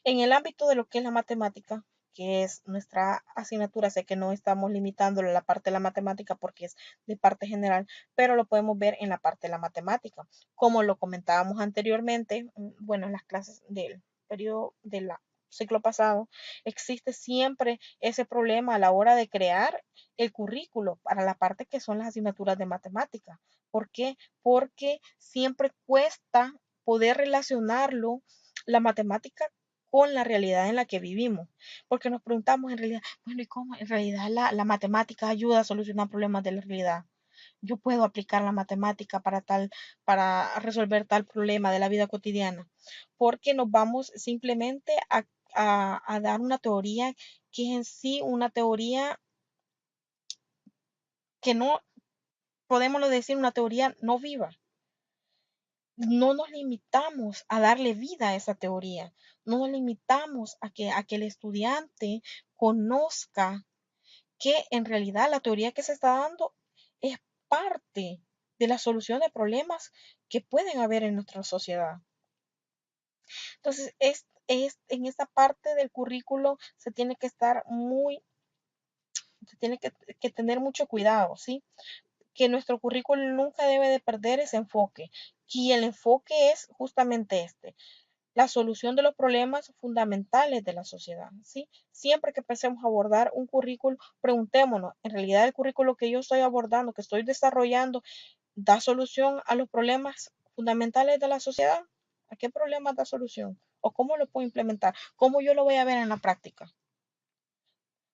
En el ámbito de lo que es la matemática, que es nuestra asignatura, sé que no estamos limitándolo a la parte de la matemática porque es de parte general, pero lo podemos ver en la parte de la matemática. Como lo comentábamos anteriormente, bueno, en las clases del periodo del ciclo pasado, existe siempre ese problema a la hora de crear el currículo para la parte que son las asignaturas de matemática. ¿Por qué? Porque siempre cuesta poder relacionarlo la matemática con la realidad en la que vivimos, porque nos preguntamos en realidad, bueno, ¿y cómo en realidad la matemática ayuda a solucionar problemas de la realidad? Yo puedo aplicar la matemática para resolver tal problema de la vida cotidiana, porque nos vamos simplemente a dar una teoría que es en sí una teoría que no, podemos decir, una teoría no viva. No nos limitamos a darle vida a esa teoría, no nos limitamos a que el estudiante conozca que en realidad la teoría que se está dando es parte de la solución de problemas que pueden haber en nuestra sociedad. Entonces, en esta parte del currículo se tiene que estar se tiene que tener mucho cuidado, ¿sí? Que nuestro currículo nunca debe de perder ese enfoque. Y el enfoque es justamente este, la solución de los problemas fundamentales de la sociedad, ¿sí? Siempre que pensemos abordar un currículo, preguntémonos, ¿en realidad el currículo que yo estoy abordando, que estoy desarrollando, da solución a los problemas fundamentales de la sociedad? ¿A qué problemas da solución? ¿O cómo lo puedo implementar? ¿Cómo yo lo voy a ver en la práctica?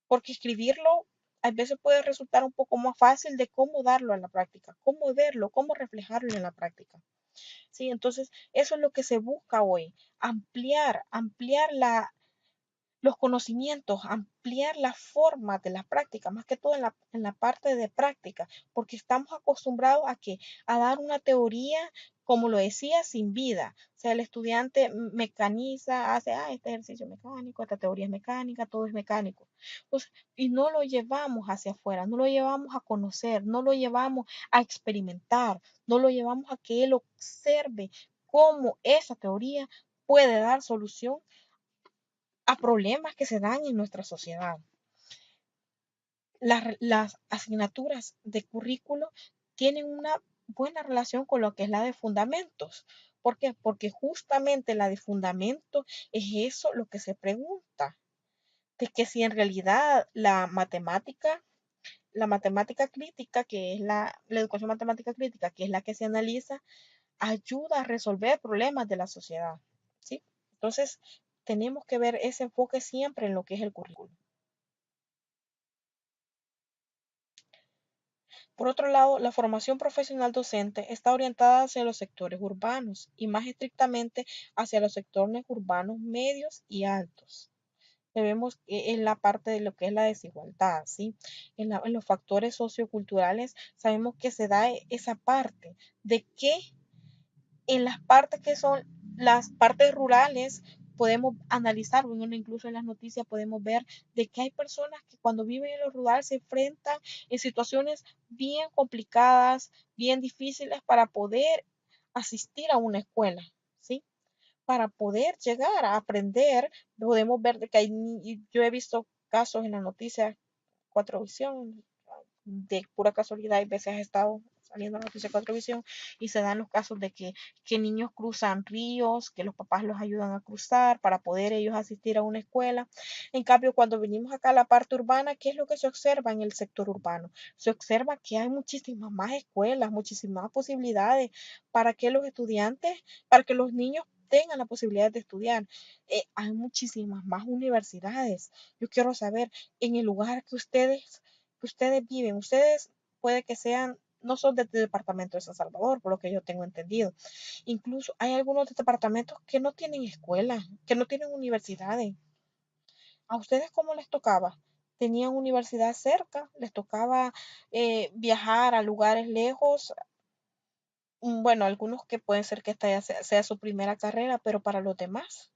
Porque escribirlo a veces puede resultar un poco más fácil de cómo darlo en la práctica, cómo verlo, cómo reflejarlo en la práctica. Sí, entonces eso es lo que se busca hoy, ampliar los conocimientos, ampliar la forma de la práctica, más que todo en la parte de práctica, porque estamos acostumbrados a dar una teoría, como lo decía, sin vida. O sea, el estudiante mecaniza, hace, este ejercicio mecánico, esta teoría es mecánica, todo es mecánico. Pues, y no lo llevamos hacia afuera, no lo llevamos a conocer, no lo llevamos a experimentar, no lo llevamos a que él observe cómo esa teoría puede dar solución a problemas que se dan en nuestra sociedad. Las asignaturas de currículo tienen una buena relación con lo que es la de fundamentos. ¿Por qué? Porque justamente la de fundamentos es eso lo que se pregunta, de que si en realidad la matemática crítica, que es la educación matemática crítica, que es la que se analiza, ayuda a resolver problemas de la sociedad, ¿sí? Entonces, tenemos que ver ese enfoque siempre en lo que es el currículo. Por otro lado, la formación profesional docente está orientada hacia los sectores urbanos y más estrictamente hacia los sectores urbanos medios y altos. Debemos en la parte de lo que es la desigualdad, ¿sí? En los factores socioculturales sabemos que se da esa parte de que en las partes que son las partes rurales podemos analizar, bueno, incluso en las noticias podemos ver de que hay personas que cuando viven en lo rural se enfrentan en situaciones bien complicadas, bien difíciles para poder asistir a una escuela, ¿sí? Para poder llegar a aprender, podemos ver de que yo he visto casos en las noticias, Cuatro Visión, de pura casualidad, hay veces ha estado saliendo la noticia de Cuatro Visión y se dan los casos de que niños cruzan ríos, que los papás los ayudan a cruzar para poder ellos asistir a una escuela. En cambio, cuando venimos acá a la parte urbana, ¿qué es lo que se observa en el sector urbano? Se observa que hay muchísimas más escuelas, muchísimas más posibilidades para que los estudiantes, para que los niños tengan la posibilidad de estudiar. Hay muchísimas más universidades. Yo quiero saber, en el lugar que ustedes viven, ustedes puede que sean, no son del departamento de San Salvador, por lo que yo tengo entendido. Incluso hay algunos departamentos que no tienen escuelas, que no tienen universidades. ¿A ustedes cómo les tocaba? ¿Tenían universidad cerca? ¿Les tocaba viajar a lugares lejos? Bueno, algunos que pueden ser que esta ya sea su primera carrera, pero para los demás,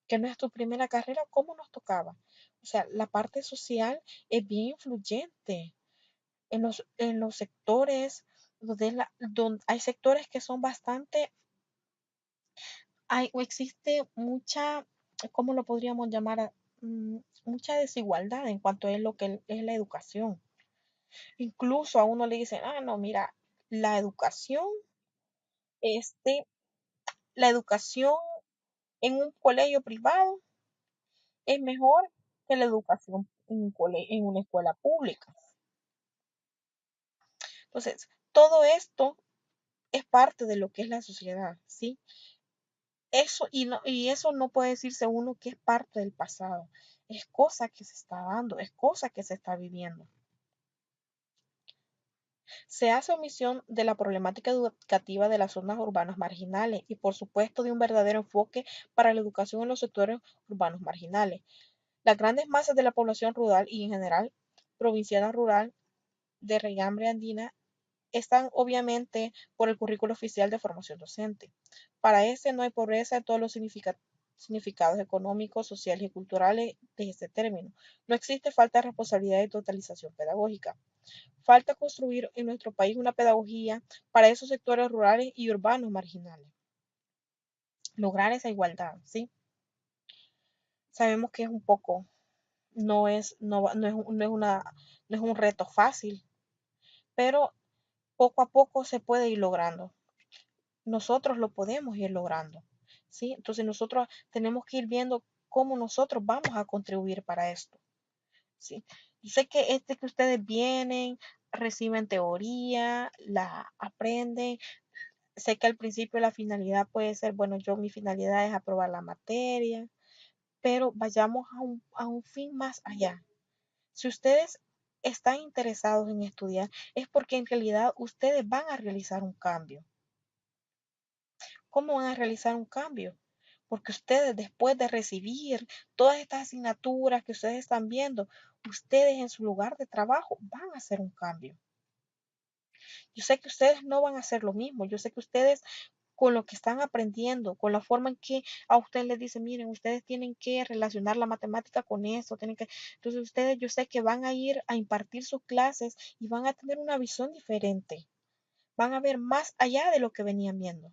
que no es tu primera carrera, ¿cómo nos tocaba? O sea, la parte social es bien influyente en los sectores donde hay sectores que son bastante, hay, o existe mucha, ¿cómo lo podríamos llamar? Mucha desigualdad en cuanto a lo que es la educación. Incluso a uno le dicen, no, mira, la educación, este, la educación en un colegio privado es mejor que la educación en una escuela pública. Entonces, todo esto es parte de lo que es la sociedad, ¿sí? Y eso no puede decirse uno que es parte del pasado. Es cosa que se está dando, es cosa que se está viviendo. Se hace omisión de la problemática educativa de las zonas urbanas marginales y, por supuesto, de un verdadero enfoque para la educación en los sectores urbanos marginales. Las grandes masas de la población rural y, en general, provinciana rural de regambre andina están obviamente por el currículo oficial de formación docente. Para este no hay pobreza en todos los significados económicos, sociales y culturales de este término. No existe falta de responsabilidad y totalización pedagógica. Falta construir en nuestro país una pedagogía para esos sectores rurales y urbanos marginales. Lograr esa igualdad, ¿sí? Sabemos que es un poco, no es un reto fácil, pero poco a poco se puede ir logrando. Nosotros lo podemos ir logrando, ¿sí? Entonces nosotros tenemos que ir viendo cómo nosotros vamos a contribuir para esto, ¿sí? Yo sé que que ustedes vienen, reciben teoría, la aprenden. Sé que al principio la finalidad puede ser, bueno, mi finalidad es aprobar la materia, pero vayamos a un fin más allá. Si ustedes están interesados en estudiar, es porque en realidad ustedes van a realizar un cambio. ¿Cómo van a realizar un cambio? Porque ustedes, después de recibir todas estas asignaturas que ustedes están viendo, ustedes en su lugar de trabajo van a hacer un cambio. Yo sé que ustedes no van a hacer lo mismo. Yo sé que ustedes con lo que están aprendiendo, con la forma en que a ustedes les dicen, miren, ustedes tienen que relacionar la matemática con eso, entonces ustedes yo sé que van a ir a impartir sus clases y van a tener una visión diferente, van a ver más allá de lo que venían viendo.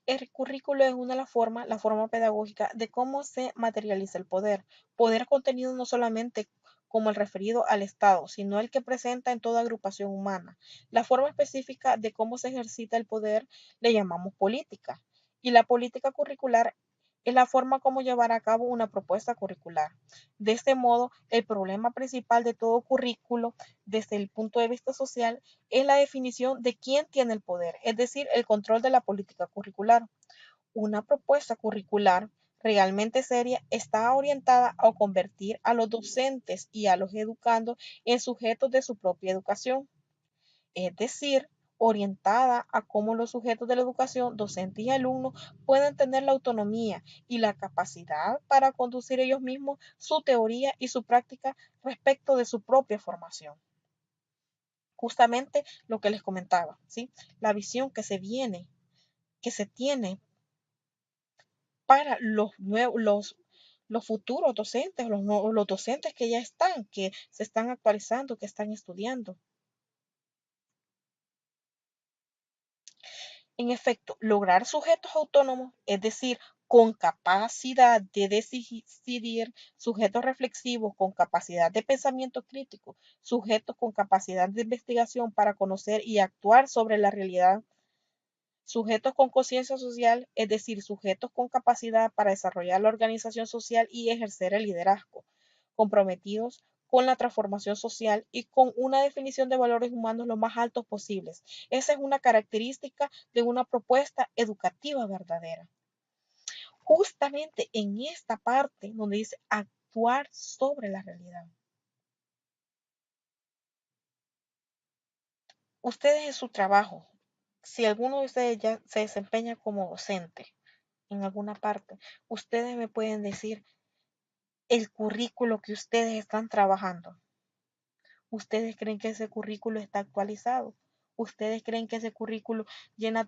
El currículo es la forma pedagógica de cómo se materializa el poder. Poder contenido no solamente como el referido al Estado, sino el que presenta en toda agrupación humana. La forma específica de cómo se ejercita el poder le llamamos política. Y la política curricular es la forma como llevar a cabo una propuesta curricular. De este modo, el problema principal de todo currículo, desde el punto de vista social, es la definición de quién tiene el poder, es decir, el control de la política curricular. Una propuesta curricular realmente seria está orientada a convertir a los docentes y a los educandos en sujetos de su propia educación, es decir, orientada a cómo los sujetos de la educación, docentes y alumnos, pueden tener la autonomía y la capacidad para conducir ellos mismos su teoría y su práctica respecto de su propia formación. Justamente lo que les comentaba, ¿sí? La visión que se tiene para los futuros docentes, los docentes que ya están, que se están actualizando, que están estudiando. En efecto, lograr sujetos autónomos, es decir, con capacidad de decidir, sujetos reflexivos, con capacidad de pensamiento crítico, sujetos con capacidad de investigación para conocer y actuar sobre la realidad, sujetos con conciencia social, es decir, sujetos con capacidad para desarrollar la organización social y ejercer el liderazgo, comprometidos con la transformación social y con una definición de valores humanos lo más altos posibles. Esa es una característica de una propuesta educativa verdadera. Justamente en esta parte donde dice actuar sobre la realidad. Ustedes en su trabajo, si alguno de ustedes ya se desempeña como docente en alguna parte, ustedes me pueden decir el currículo que ustedes están trabajando. ¿Ustedes creen que ese currículo está actualizado? ¿Ustedes creen que ese currículo llena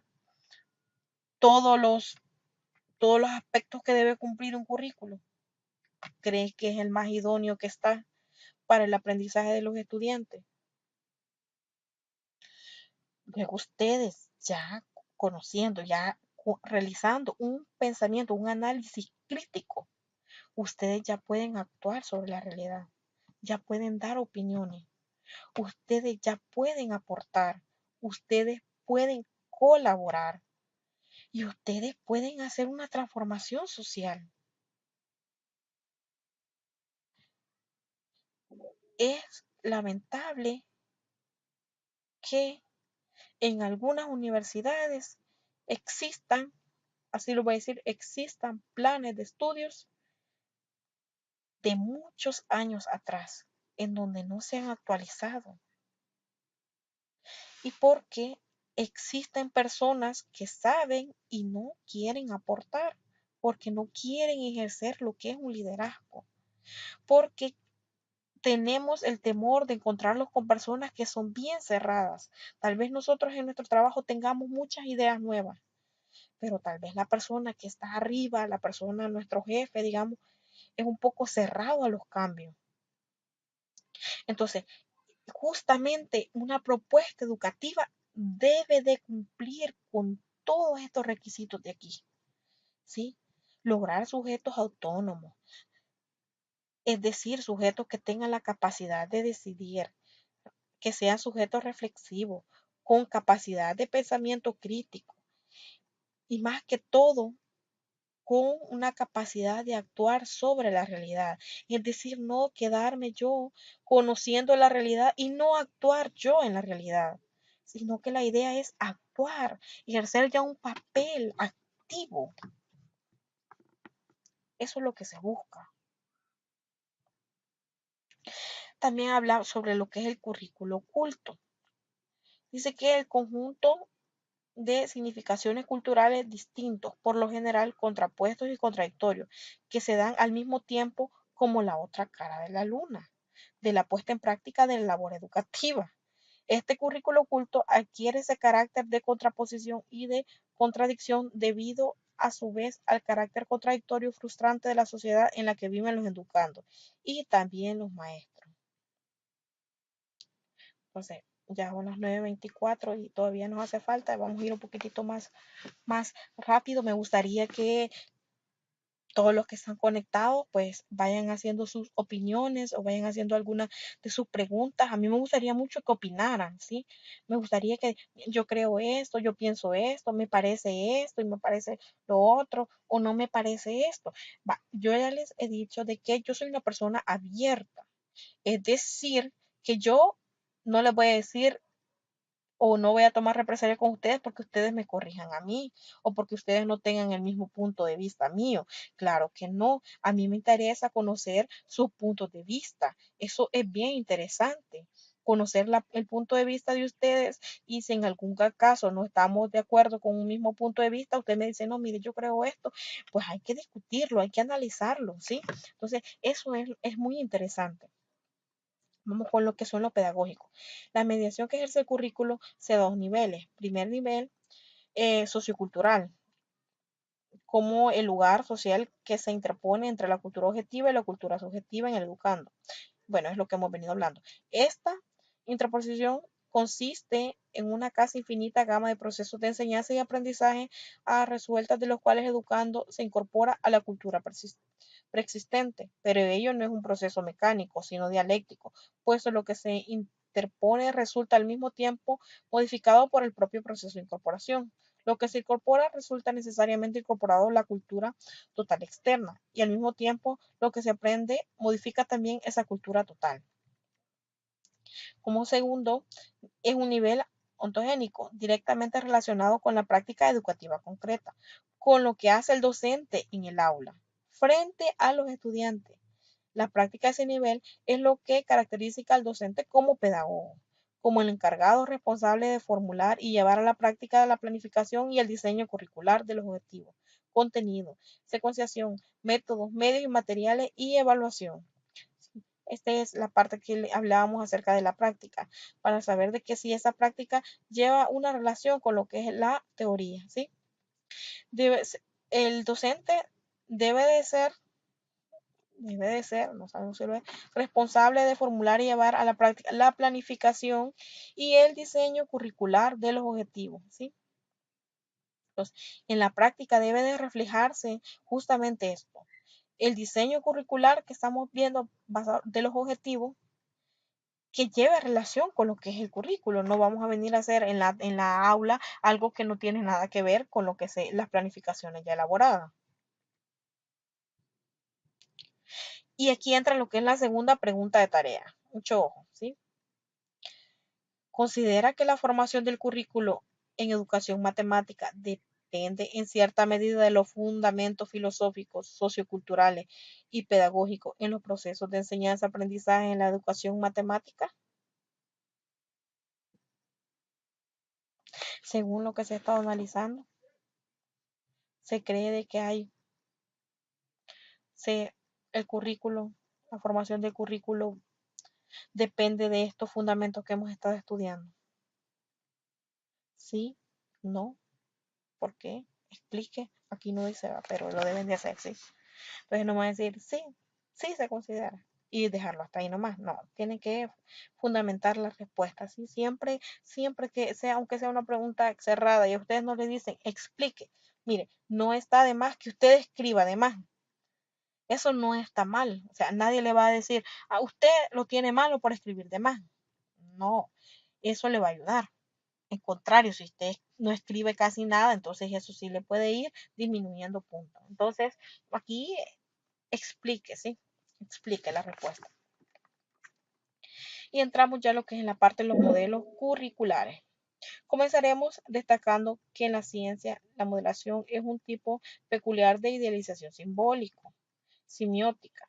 todos los, todos los aspectos que debe cumplir un currículo? ¿Creen que es el más idóneo que está para el aprendizaje de los estudiantes? Luego ustedes ya conociendo, ya realizando un pensamiento, un análisis crítico, ustedes ya pueden actuar sobre la realidad, ya pueden dar opiniones, ustedes ya pueden aportar, ustedes pueden colaborar y ustedes pueden hacer una transformación social. Es lamentable que en algunas universidades existan, así lo voy a decir, existan planes de estudios de muchos años atrás, en donde no se han actualizado. Y porque existen personas que saben y no quieren aportar, porque no quieren ejercer lo que es un liderazgo, porque tenemos el temor de encontrarlos con personas que son bien cerradas. Tal vez nosotros en nuestro trabajo tengamos muchas ideas nuevas, pero tal vez la persona que está arriba, la persona, nuestro jefe, digamos, es un poco cerrado a los cambios. Entonces, justamente una propuesta educativa debe de cumplir con todos estos requisitos de aquí, ¿sí? Lograr sujetos autónomos, es decir, sujetos que tengan la capacidad de decidir, que sean sujetos reflexivos, con capacidad de pensamiento crítico y más que todo con una capacidad de actuar sobre la realidad. Es decir, no quedarme yo conociendo la realidad y no actuar yo en la realidad, sino que la idea es actuar, ejercer ya un papel activo. Eso es lo que se busca. También habla sobre lo que es el currículo oculto. Dice que el conjunto de significaciones culturales distintos, por lo general contrapuestos y contradictorios, que se dan al mismo tiempo como la otra cara de la luna, de la puesta en práctica de la labor educativa. Este currículo oculto adquiere ese carácter de contraposición y de contradicción debido a su vez al carácter contradictorio y frustrante de la sociedad en la que viven los educandos y también los maestros. Entonces, ya son las 9:24 y todavía nos hace falta, vamos a ir un poquitito más rápido. Me gustaría que todos los que están conectados pues vayan haciendo sus opiniones o vayan haciendo alguna de sus preguntas. A mí me gustaría mucho que opinaran, ¿sí? Me gustaría que yo creo esto, yo pienso esto, me parece esto y me parece lo otro o no me parece esto. Yo ya les he dicho de que yo soy una persona abierta. Es decir, que yo no les voy a decir o no voy a tomar represalia con ustedes porque ustedes me corrijan a mí o porque ustedes no tengan el mismo punto de vista mío. Claro que no. A mí me interesa conocer sus puntos de vista. Eso es bien interesante. Conocer el punto de vista de ustedes y si en algún caso no estamos de acuerdo con un mismo punto de vista, usted me dice, no, mire, yo creo esto, pues hay que discutirlo, hay que analizarlo, ¿sí? Entonces, eso es muy interesante. Vamos con lo que son lo pedagógico. La mediación que ejerce el currículo se da a dos niveles. Primer nivel, sociocultural, como el lugar social que se interpone entre la cultura objetiva y la cultura subjetiva en el educando. Bueno, es lo que hemos venido hablando. Esta interposición consiste en una casi infinita gama de procesos de enseñanza y aprendizaje a resueltas de los cuales educando se incorpora a la cultura preexistente, pero ello no es un proceso mecánico, sino dialéctico, puesto lo que se interpone resulta al mismo tiempo modificado por el propio proceso de incorporación. Lo que se incorpora resulta necesariamente incorporado a la cultura total externa y al mismo tiempo lo que se aprende modifica también esa cultura total. Como segundo, es un nivel ontogénico, directamente relacionado con la práctica educativa concreta, con lo que hace el docente en el aula, frente a los estudiantes. La práctica de ese nivel es lo que caracteriza al docente como pedagogo, como el encargado responsable de formular y llevar a la práctica la planificación y el diseño curricular de los objetivos, contenido, secuenciación, métodos, medios y materiales y evaluación. Esta es la parte que hablábamos acerca de la práctica, para saber de que si esa práctica lleva una relación con lo que es la teoría, ¿sí? Debe, el docente debe de ser, no sabemos si lo es, responsable de formular y llevar a la práctica la planificación y el diseño curricular de los objetivos, ¿sí? Entonces, en la práctica debe de reflejarse justamente esto. El diseño curricular que estamos viendo basado de los objetivos que lleve relación con lo que es el currículo. No vamos a venir a hacer en la aula algo que no tiene nada que ver con lo que las planificaciones ya elaboradas. Y aquí entra lo que es la segunda pregunta de tarea. Mucho ojo, ¿sí? Considera que la formación del currículo en educación matemática depende en cierta medida de los fundamentos filosóficos, socioculturales y pedagógicos en los procesos de enseñanza-aprendizaje en la educación matemática. Según lo que se ha estado analizando, se cree de que el currículo, la formación del currículo depende de estos fundamentos que hemos estado estudiando. ¿Sí? ¿No? ¿Por qué? Explique. Aquí no dice, pero lo deben de hacer, sí. Entonces no va a decir, sí, sí se considera. Y dejarlo hasta ahí nomás. No, tiene que fundamentar la respuesta. ¿Sí? Siempre que sea, aunque sea una pregunta cerrada y a ustedes no le dicen, explique. Mire, no está de más que usted escriba de más. Eso no está mal. O sea, nadie le va a decir, a usted lo tiene malo por escribir de más. No, eso le va a ayudar. En contrario, si usted no escribe casi nada, entonces eso sí le puede ir disminuyendo puntos. Entonces, aquí explique, ¿sí? Explique la respuesta. Y entramos ya a lo que es en la parte de los modelos curriculares. Comenzaremos destacando que en la ciencia la modelación es un tipo peculiar de idealización simbólico, semiótica,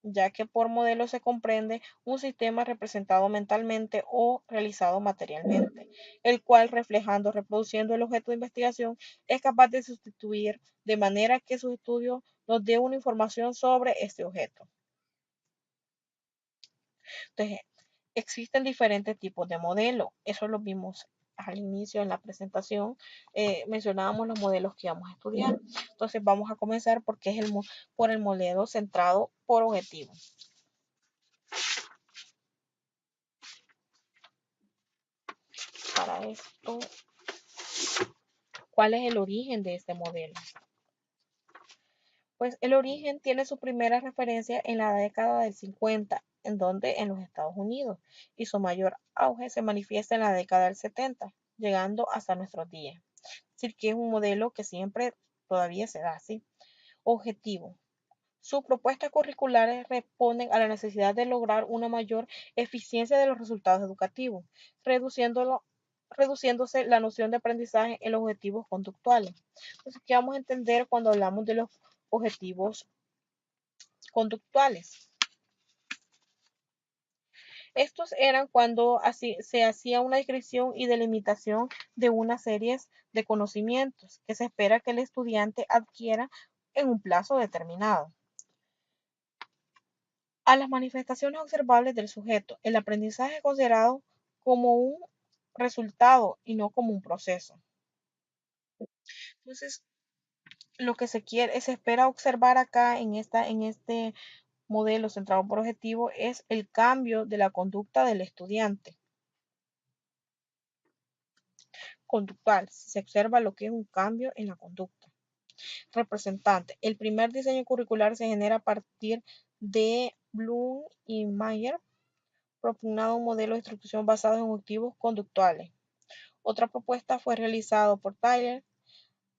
ya que por modelo se comprende un sistema representado mentalmente o realizado materialmente, el cual reflejando, reproduciendo el objeto de investigación, es capaz de sustituir de manera que su estudio nos dé una información sobre este objeto. Entonces, existen diferentes tipos de modelos, eso lo vimos al inicio en la presentación, mencionábamos los modelos que íbamos a estudiar. Entonces vamos a comenzar porque es por el modelo centrado por objetivo. Para esto, ¿cuál es el origen de este modelo? Pues el origen tiene su primera referencia en la década del 50, en donde en los Estados Unidos, y su mayor auge se manifiesta en la década del 70, llegando hasta nuestros días. Es decir, que es un modelo que siempre todavía se da así. Objetivo. Sus propuestas curriculares responden a la necesidad de lograr una mayor eficiencia de los resultados educativos, reduciéndose la noción de aprendizaje en los objetivos conductuales. Entonces, ¿qué vamos a entender cuando hablamos de los objetivos conductuales? Estos eran cuando se hacía una descripción y delimitación de una serie de conocimientos que se espera que el estudiante adquiera en un plazo determinado. A las manifestaciones observables del sujeto, el aprendizaje es considerado como un resultado y no como un proceso. Entonces, lo que se espera observar acá en este modelo centrado por objetivo es el cambio de la conducta del estudiante. Conductual, se observa lo que es un cambio en la conducta. Representante, el primer diseño curricular se genera a partir de Bloom y Mayer, propugnado un modelo de instrucción basado en objetivos conductuales. Otra propuesta fue realizada por Tyler,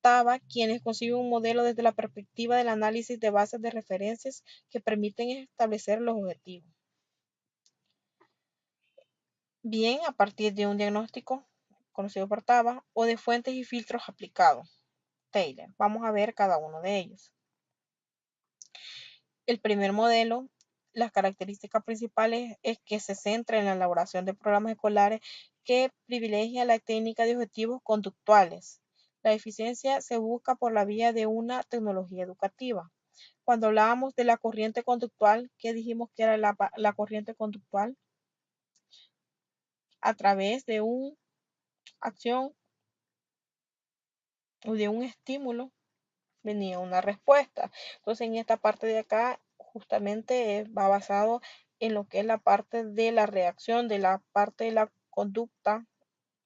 Taba, quienes conciben un modelo desde la perspectiva del análisis de bases de referencias que permiten establecer los objetivos. bien a partir de un diagnóstico conocido por TABA o de fuentes y filtros aplicados, Taylor. Vamos a ver cada uno de ellos. El primer modelo, las características principales es que se centra en la elaboración de programas escolares que privilegia la técnica de objetivos conductuales. La eficiencia se busca por la vía de una tecnología educativa. Cuando hablábamos de la corriente conductual, ¿qué dijimos que era la corriente conductual? A través de una acción o de un estímulo venía una respuesta. Entonces, en esta parte de acá, justamente va basado en lo que es la parte de la reacción, de la parte de la conducta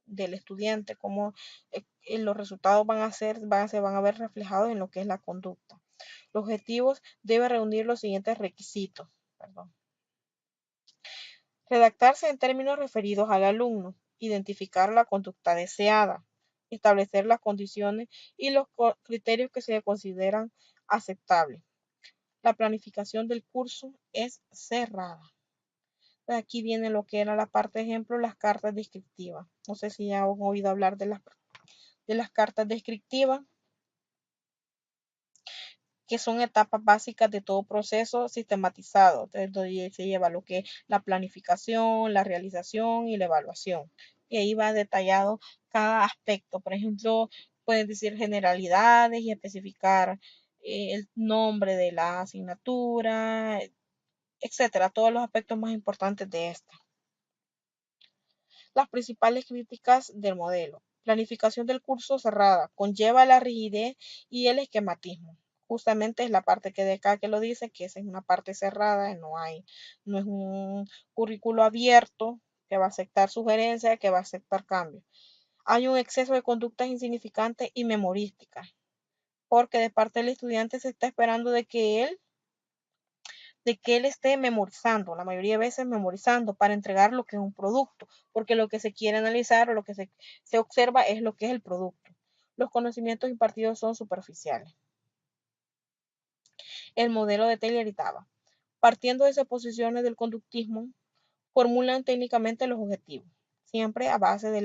del estudiante, cómo los resultados van a ver reflejados en lo que es la conducta. Los objetivos deben reunir los siguientes requisitos. Perdón. Redactarse en términos referidos al alumno, identificar la conducta deseada, establecer las condiciones y los criterios que se consideran aceptables. La planificación del curso es cerrada. Aquí viene lo que era la parte de ejemplo, las cartas descriptivas. No sé si ya han oído hablar de las cartas descriptivas, que son etapas básicas de todo proceso sistematizado, donde se lleva lo que es la planificación, la realización y la evaluación. Y ahí va detallado cada aspecto. Por ejemplo, pueden decir generalidades y especificar el nombre de la asignatura, etcétera, todos los aspectos más importantes de esta. Las principales críticas del modelo. Planificación del curso cerrada. Conlleva la rigidez y el esquematismo. Justamente es la parte que de acá que lo dice, que esa es una parte cerrada, no es un currículo abierto que va a aceptar sugerencias, que va a aceptar cambios. Hay un exceso de conductas insignificantes y memorísticas, porque de parte del estudiante se está esperando de que él esté memorizando, la mayoría de veces memorizando para entregar lo que es un producto, porque lo que se quiere analizar o lo que se observa es lo que es el producto. Los conocimientos impartidos son superficiales. El modelo de Taylor y Taba. Partiendo de esas posiciones del conductismo, formulan técnicamente los objetivos, siempre a base de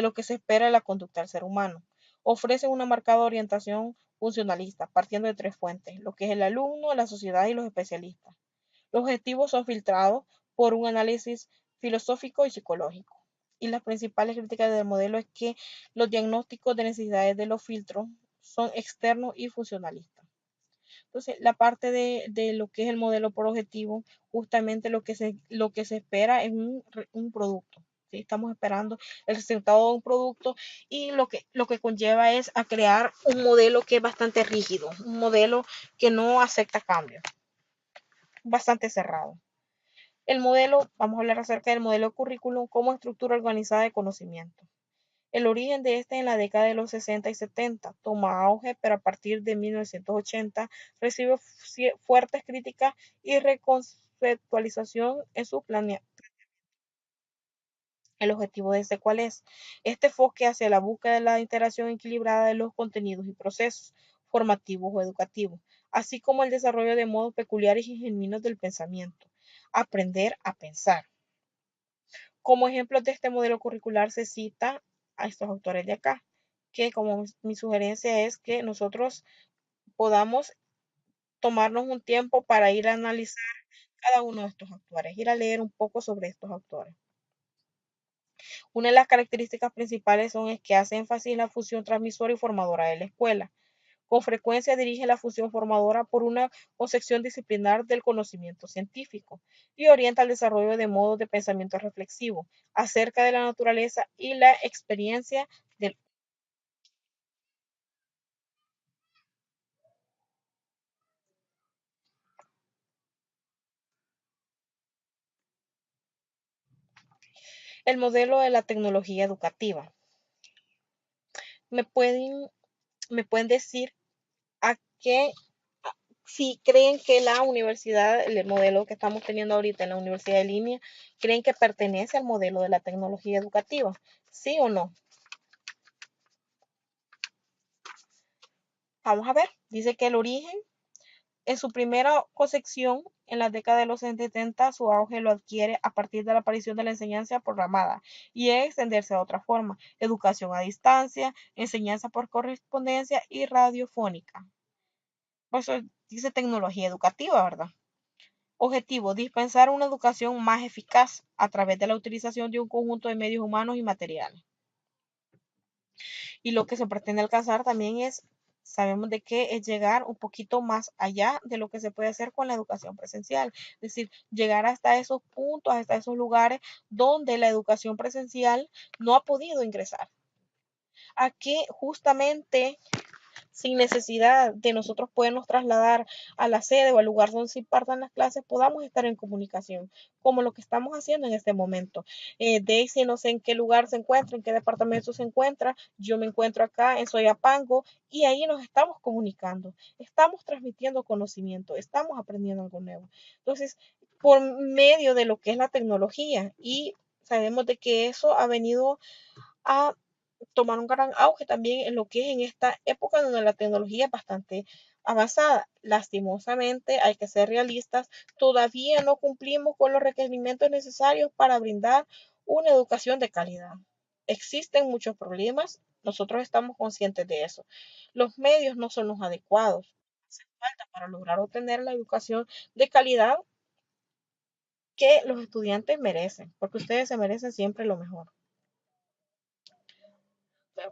lo que se espera de la conducta del ser humano. Ofrecen una marcada orientación funcionalista, partiendo de tres fuentes, lo que es el alumno, la sociedad y los especialistas. Los objetivos son filtrados por un análisis filosófico y psicológico. Y las principales críticas del modelo es que los diagnósticos de necesidades de los filtros son externos y funcionalistas. Entonces, la parte de lo que es el modelo por objetivo, justamente lo que se espera es un producto. ¿Sí? Estamos esperando el resultado de un producto y lo que conlleva es a crear un modelo que es bastante rígido, un modelo que no acepta cambios, bastante cerrado. Vamos a hablar acerca del modelo currículum como estructura organizada de conocimiento. El origen de este en la década de los 60 y 70 toma auge, pero a partir de 1980 recibe fuertes críticas y reconceptualización en su planeamiento. El objetivo de este, ¿cuál es? Este enfoque hacia la búsqueda de la interacción equilibrada de los contenidos y procesos formativos o educativos, así como el desarrollo de modos peculiares y genuinos del pensamiento. Aprender a pensar. Como ejemplos de este modelo curricular se cita a estos autores de acá, que como mi sugerencia es que nosotros podamos tomarnos un tiempo para ir a analizar cada uno de estos autores, ir a leer un poco sobre estos autores. Una de las características principales es que hace énfasis en la función transmisora y formadora de la escuela. Con frecuencia dirige la función formadora por una concepción disciplinar del conocimiento científico y orienta el desarrollo de modos de pensamiento reflexivo acerca de la naturaleza y la experiencia del. El modelo de la tecnología educativa. ¿Me pueden, me pueden decir a qué, si creen que la universidad, el modelo que estamos teniendo ahorita en la universidad de línea, creen que pertenece al modelo de la tecnología educativa? ¿Sí o no? Vamos a ver. Dice que el origen en su primera concepción En la década de los 70, su auge lo adquiere a partir de la aparición de la enseñanza programada y extenderse a otra forma, educación a distancia, enseñanza por correspondencia y radiofónica. Por eso dice tecnología educativa, ¿verdad? Objetivo, dispensar una educación más eficaz a través de la utilización de un conjunto de medios humanos y materiales. Y lo que se pretende alcanzar también es, sabemos de qué es llegar un poquito más allá de lo que se puede hacer con la educación presencial. Es decir, llegar hasta esos puntos, hasta esos lugares donde la educación presencial no ha podido ingresar. A que justamente sin necesidad de nosotros podernos trasladar a la sede o al lugar donde se impartan las clases, podamos estar en comunicación, como lo que estamos haciendo en este momento. Daisy no sé en qué lugar se encuentra, en qué departamento se encuentra, yo me encuentro acá en Soyapango y ahí nos estamos comunicando, estamos transmitiendo conocimiento, estamos aprendiendo algo nuevo. Entonces, por medio de lo que es la tecnología y sabemos de que eso ha venido a tomar un gran auge también en lo que es en esta época donde la tecnología es bastante avanzada. Lastimosamente, hay que ser realistas, todavía no cumplimos con los requerimientos necesarios para brindar una educación de calidad. Existen muchos problemas, nosotros estamos conscientes de eso. Los medios no son los adecuados. Hace falta para lograr obtener la educación de calidad que los estudiantes merecen, porque ustedes se merecen siempre lo mejor.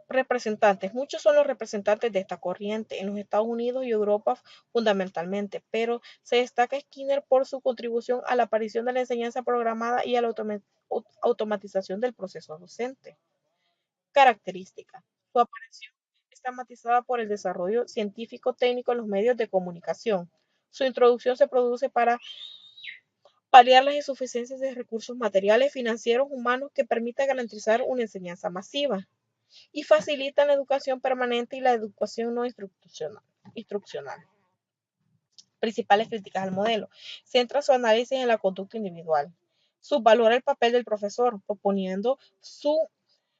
Representantes. Muchos son los representantes de esta corriente en los Estados Unidos y Europa fundamentalmente, pero se destaca Skinner por su contribución a la aparición de la enseñanza programada y a la automatización del proceso docente. Características. Su aparición está matizada por el desarrollo científico-técnico en los medios de comunicación. Su introducción se produce para paliar las insuficiencias de recursos materiales, financieros, humanos que permita garantizar una enseñanza masiva y facilitan la educación permanente y la educación no instruccional. Principales críticas al modelo. Centra su análisis en la conducta individual. Subvalora el papel del profesor, proponiendo su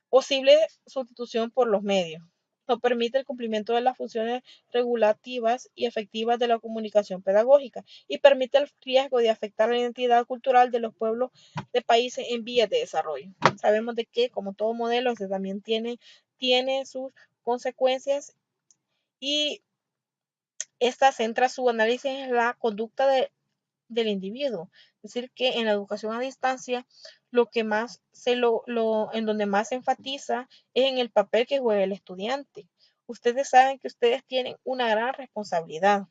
posible sustitución por los medios. No permite el cumplimiento de las funciones regulativas y efectivas de la comunicación pedagógica y permite el riesgo de afectar la identidad cultural de los pueblos de países en vías de desarrollo. Sabemos de que, como todo modelo, este también tiene sus consecuencias y esta centra su análisis en la conducta del individuo. Es decir, que en la educación a distancia, lo que más en donde más se enfatiza es en el papel que juega el estudiante. Ustedes saben que ustedes tienen una gran responsabilidad.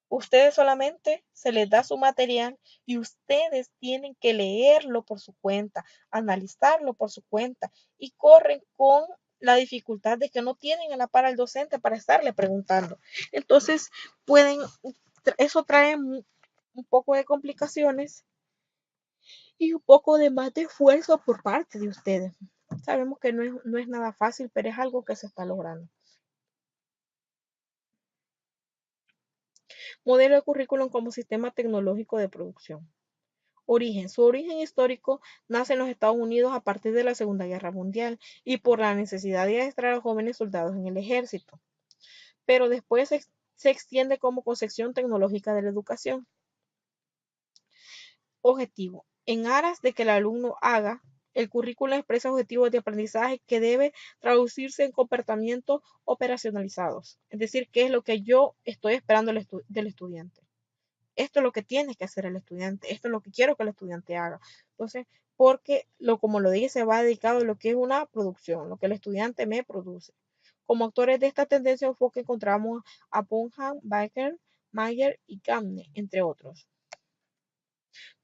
Ustedes solamente se les da su material y ustedes tienen que leerlo por su cuenta, analizarlo por su cuenta y corren con la dificultad de que no tienen a la par al docente para estarle preguntando. Entonces, eso trae un poco de complicaciones y un poco de más de esfuerzo por parte de ustedes. Sabemos que no es nada fácil, pero es algo que se está logrando. Modelo de currículum como sistema tecnológico de producción. Origen. Su origen histórico nace en los Estados Unidos a partir de la Segunda Guerra Mundial y por la necesidad de adiestrar a jóvenes soldados en el ejército, pero después se extiende como concepción tecnológica de la educación. Objetivo. En aras de que el alumno haga, el currículo expresa objetivos de aprendizaje que debe traducirse en comportamientos operacionalizados. Es decir, qué es lo que yo estoy esperando del estudiante. Esto es lo que tiene que hacer el estudiante, esto es lo que quiero que el estudiante haga. Entonces, porque como lo dije, se va dedicado a lo que es una producción, lo que el estudiante me produce. Como autores de esta tendencia de enfoque encontramos a Bonham, Baker, Mayer y Gamne, entre otros.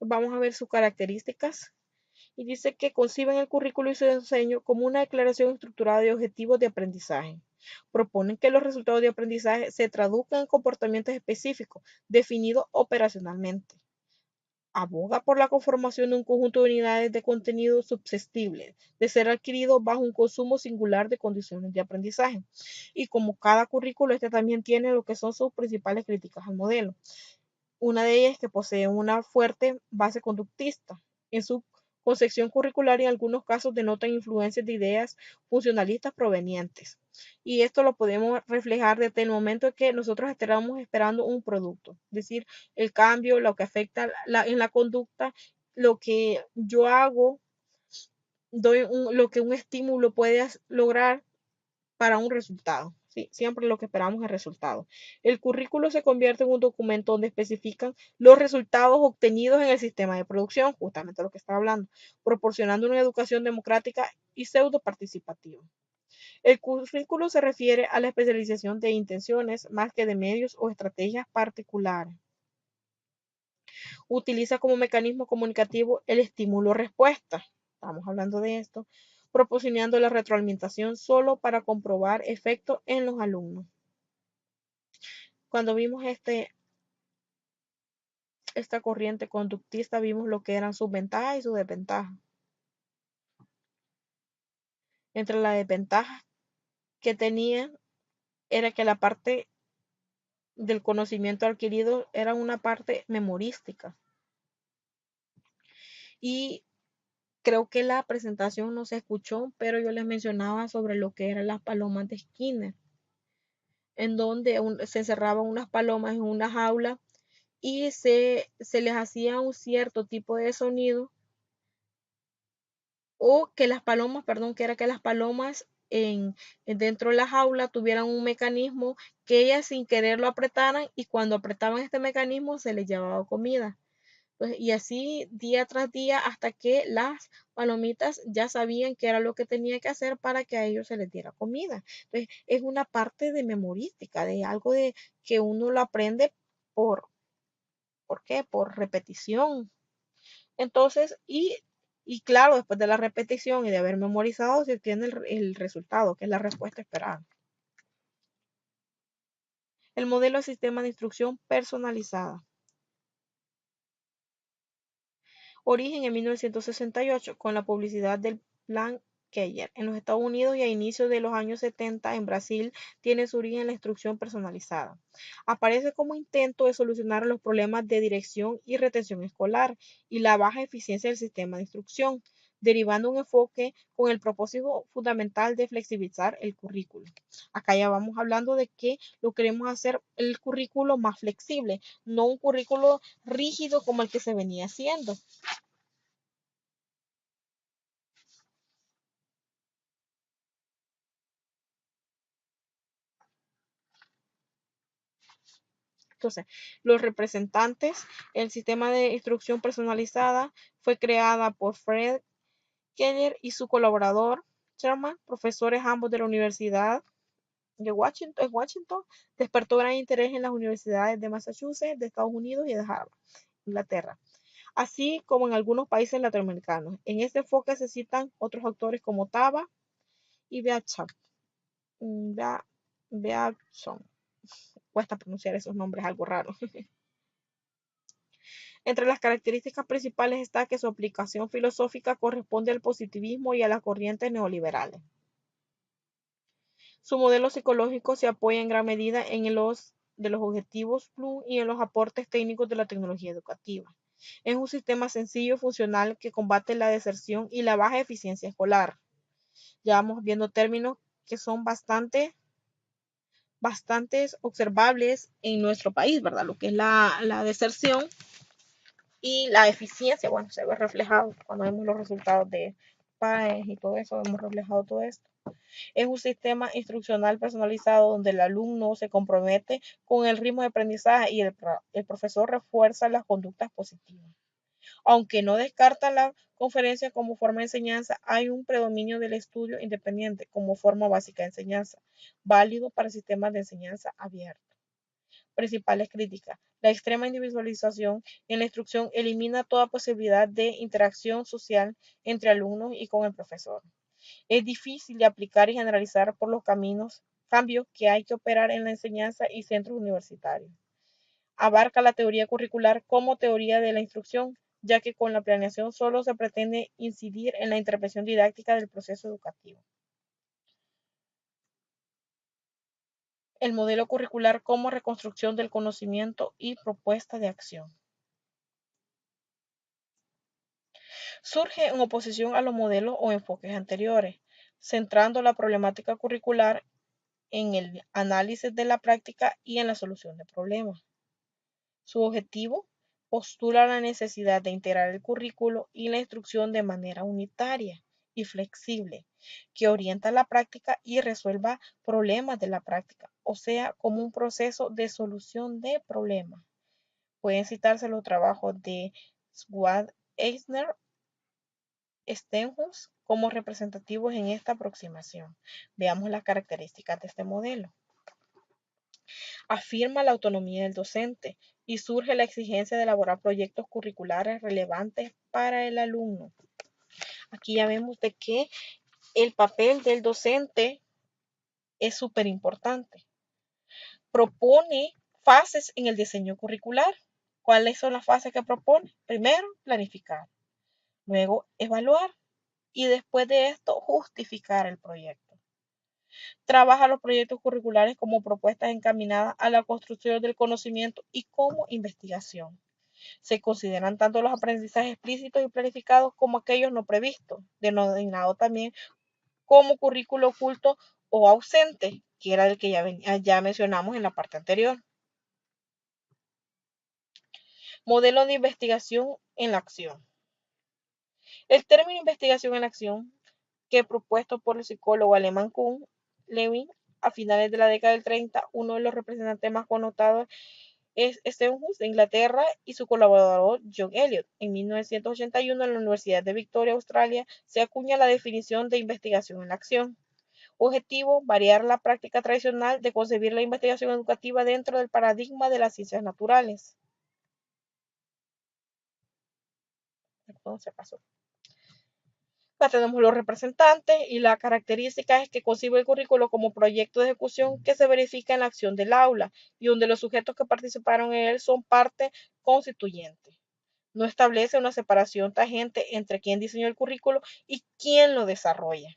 Vamos a ver sus características. Y dice que conciben el currículo y su diseño como una declaración estructurada de objetivos de aprendizaje. Proponen que los resultados de aprendizaje se traduzcan en comportamientos específicos, definidos operacionalmente. Aboga por la conformación de un conjunto de unidades de contenido susceptibles de ser adquirido bajo un consumo singular de condiciones de aprendizaje. Y como cada currículo, este también tiene lo que son sus principales críticas al modelo. Una de ellas es que posee una fuerte base conductista. En su concepción curricular y en algunos casos denotan influencias de ideas funcionalistas provenientes. Y esto lo podemos reflejar desde el momento en que nosotros estamos esperando un producto, es decir, el cambio, lo que afecta en la conducta, lo que yo hago, lo que un estímulo puede lograr para un resultado. Sí, siempre lo que esperamos es el resultado. El currículo se convierte en un documento donde especifican los resultados obtenidos en el sistema de producción, justamente lo que estaba hablando, proporcionando una educación democrática y pseudo participativa. El currículo se refiere a la especialización de intenciones más que de medios o estrategias particulares. Utiliza como mecanismo comunicativo el estímulo-respuesta. Estamos hablando de esto, proporcionando la retroalimentación solo para comprobar efectos en los alumnos. Cuando vimos esta corriente conductista, vimos lo que eran sus ventajas y sus desventajas. Entre las desventajas que tenía era que la parte del conocimiento adquirido era una parte memorística. Y creo que la presentación no se escuchó, pero yo les mencionaba sobre lo que eran las palomas de Skinner, en donde se encerraban unas palomas en una jaula y se les hacía un cierto tipo de sonido, o que las palomas, perdón, que era que las palomas dentro de la jaula tuvieran un mecanismo que ellas sin querer lo apretaran, y cuando apretaban este mecanismo se les llevaba comida. Pues, y así día tras día hasta que las palomitas ya sabían qué era lo que tenía que hacer para que a ellos se les diera comida. Entonces, es una parte de memorística, de algo de que uno lo aprende ¿por qué? Por repetición. Entonces, y claro, después de la repetición y de haber memorizado, se tiene el resultado, que es la respuesta esperada. El modelo de sistema de instrucción personalizada. Origen en 1968 con la publicidad del Plan Keller. En los Estados Unidos y a inicios de los años 70 en Brasil tiene su origen en la instrucción personalizada. Aparece como intento de solucionar los problemas de dirección y retención escolar y la baja eficiencia del sistema de instrucción, derivando un enfoque con el propósito fundamental de flexibilizar el currículo. Acá ya vamos hablando de que lo queremos hacer el currículo más flexible, no un currículo rígido como el que se venía haciendo. Entonces, los representantes, el sistema de instrucción personalizada fue creada por Fred Keller y su colaborador Sherman, profesores ambos de la Universidad de Washington, despertó gran interés en las universidades de Massachusetts, de Estados Unidos y de Harvard, Inglaterra, así como en algunos países latinoamericanos. En este enfoque se citan otros autores como Taba y Beatson. Cuesta pronunciar esos nombres algo raros. Entre las características principales está que su aplicación filosófica corresponde al positivismo y a las corrientes neoliberales. Su modelo psicológico se apoya en gran medida en los de los objetivos Bloom y en los aportes técnicos de la tecnología educativa. Es un sistema sencillo y funcional que combate la deserción y la baja eficiencia escolar. Ya vamos viendo términos que son bastantes observables en nuestro país, ¿verdad? Lo que es la deserción y la eficiencia, bueno, se ve reflejado cuando vemos los resultados de PAES y todo eso, hemos reflejado todo esto. Es un sistema instruccional personalizado donde el alumno se compromete con el ritmo de aprendizaje y el profesor refuerza las conductas positivas. Aunque no descarta la conferencia como forma de enseñanza, hay un predominio del estudio independiente como forma básica de enseñanza, válido para sistemas de enseñanza abierta. Principales críticas. La extrema individualización en la instrucción elimina toda posibilidad de interacción social entre alumnos y con el profesor. Es difícil de aplicar y generalizar por los cambios que hay que operar en la enseñanza y centros universitarios. Abarca la teoría curricular como teoría de la instrucción, ya que con la planeación solo se pretende incidir en la intervención didáctica del proceso educativo. El modelo curricular como reconstrucción del conocimiento y propuesta de acción. Surge en oposición a los modelos o enfoques anteriores, centrando la problemática curricular en el análisis de la práctica y en la solución de problemas. Su objetivo postula la necesidad de integrar el currículo y la instrucción de manera unitaria y flexible, que orienta la práctica y resuelva problemas de la práctica, o sea, como un proceso de solución de problemas. Pueden citarse los trabajos de Swad, Eisner, Stenhouse como representativos en esta aproximación. Veamos las características de este modelo. Afirma la autonomía del docente y surge la exigencia de elaborar proyectos curriculares relevantes para el alumno. Aquí ya vemos de que el papel del docente es súper importante. Propone fases en el diseño curricular. ¿Cuáles son las fases que propone? Primero, planificar. Luego, evaluar. Y después de esto, justificar el proyecto. Trabaja los proyectos curriculares como propuestas encaminadas a la construcción del conocimiento y como investigación. Se consideran tanto los aprendizajes explícitos y planificados como aquellos no previstos, denominado también como currículo oculto o ausente, que era el que ya mencionamos en la parte anterior. Modelo de investigación en la acción. El término investigación en acción, que propuesto por el psicólogo alemán Kuhn Lewin a finales de la década del 30, uno de los representantes más connotados es Stenhouse de Inglaterra y su colaborador John Elliot. En 1981, en la Universidad de Victoria, Australia, se acuña la definición de investigación en la acción. Objetivo, variar la práctica tradicional de concebir la investigación educativa dentro del paradigma de las ciencias naturales. Entonces pasó. Acá tenemos los representantes y la característica es que concibe el currículo como proyecto de ejecución que se verifica en la acción del aula y donde los sujetos que participaron en él son parte constituyente. No establece una separación tangente entre quien diseñó el currículo y quien lo desarrolla.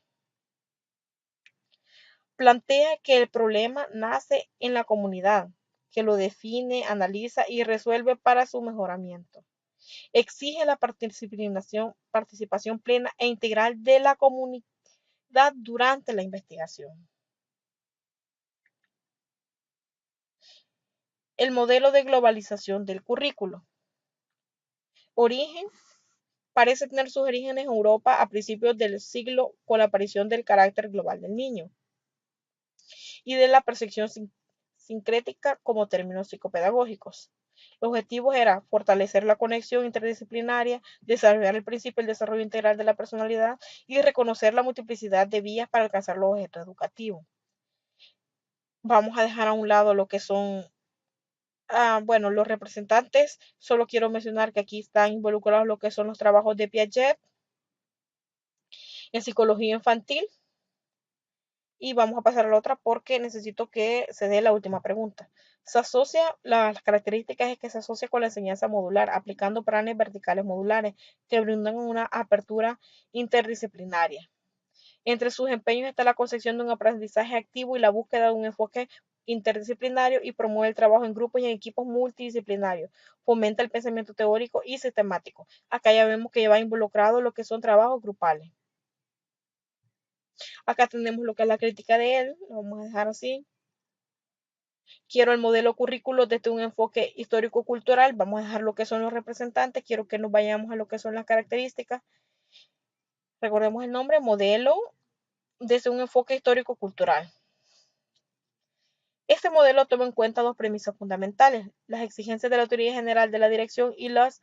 Plantea que el problema nace en la comunidad, que lo define, analiza y resuelve para su mejoramiento. Exige la participación plena e integral de la comunidad durante la investigación. El modelo de globalización del currículo. Origen. Parece tener sus orígenes en Europa a principios del siglo con la aparición del carácter global del niño y de la percepción sincrética como términos psicopedagógicos. Los objetivos eran fortalecer la conexión interdisciplinaria, desarrollar el principio del desarrollo integral de la personalidad y reconocer la multiplicidad de vías para alcanzar los objetos educativos. Vamos a dejar a un lado lo que son, bueno, los representantes. Solo quiero mencionar que aquí están involucrados lo que son los trabajos de Piaget en psicología infantil. Y vamos a pasar a la otra porque necesito que se dé la última pregunta. Se asocia, las características es que se asocia con la enseñanza modular, aplicando planes verticales modulares que brindan una apertura interdisciplinaria. Entre sus empeños está la concepción de un aprendizaje activo y la búsqueda de un enfoque interdisciplinario y promueve el trabajo en grupos y en equipos multidisciplinarios. Fomenta el pensamiento teórico y sistemático. Acá ya vemos que va involucrado lo que son trabajos grupales. Acá tenemos lo que es la crítica de él, lo vamos a dejar así. Quiero el modelo currículo desde un enfoque histórico-cultural, vamos a dejar lo que son los representantes, quiero que nos vayamos a lo que son las características. Recordemos el nombre, modelo desde un enfoque histórico-cultural. Este modelo toma en cuenta dos premisas fundamentales, las exigencias de la autoridad general de la dirección y las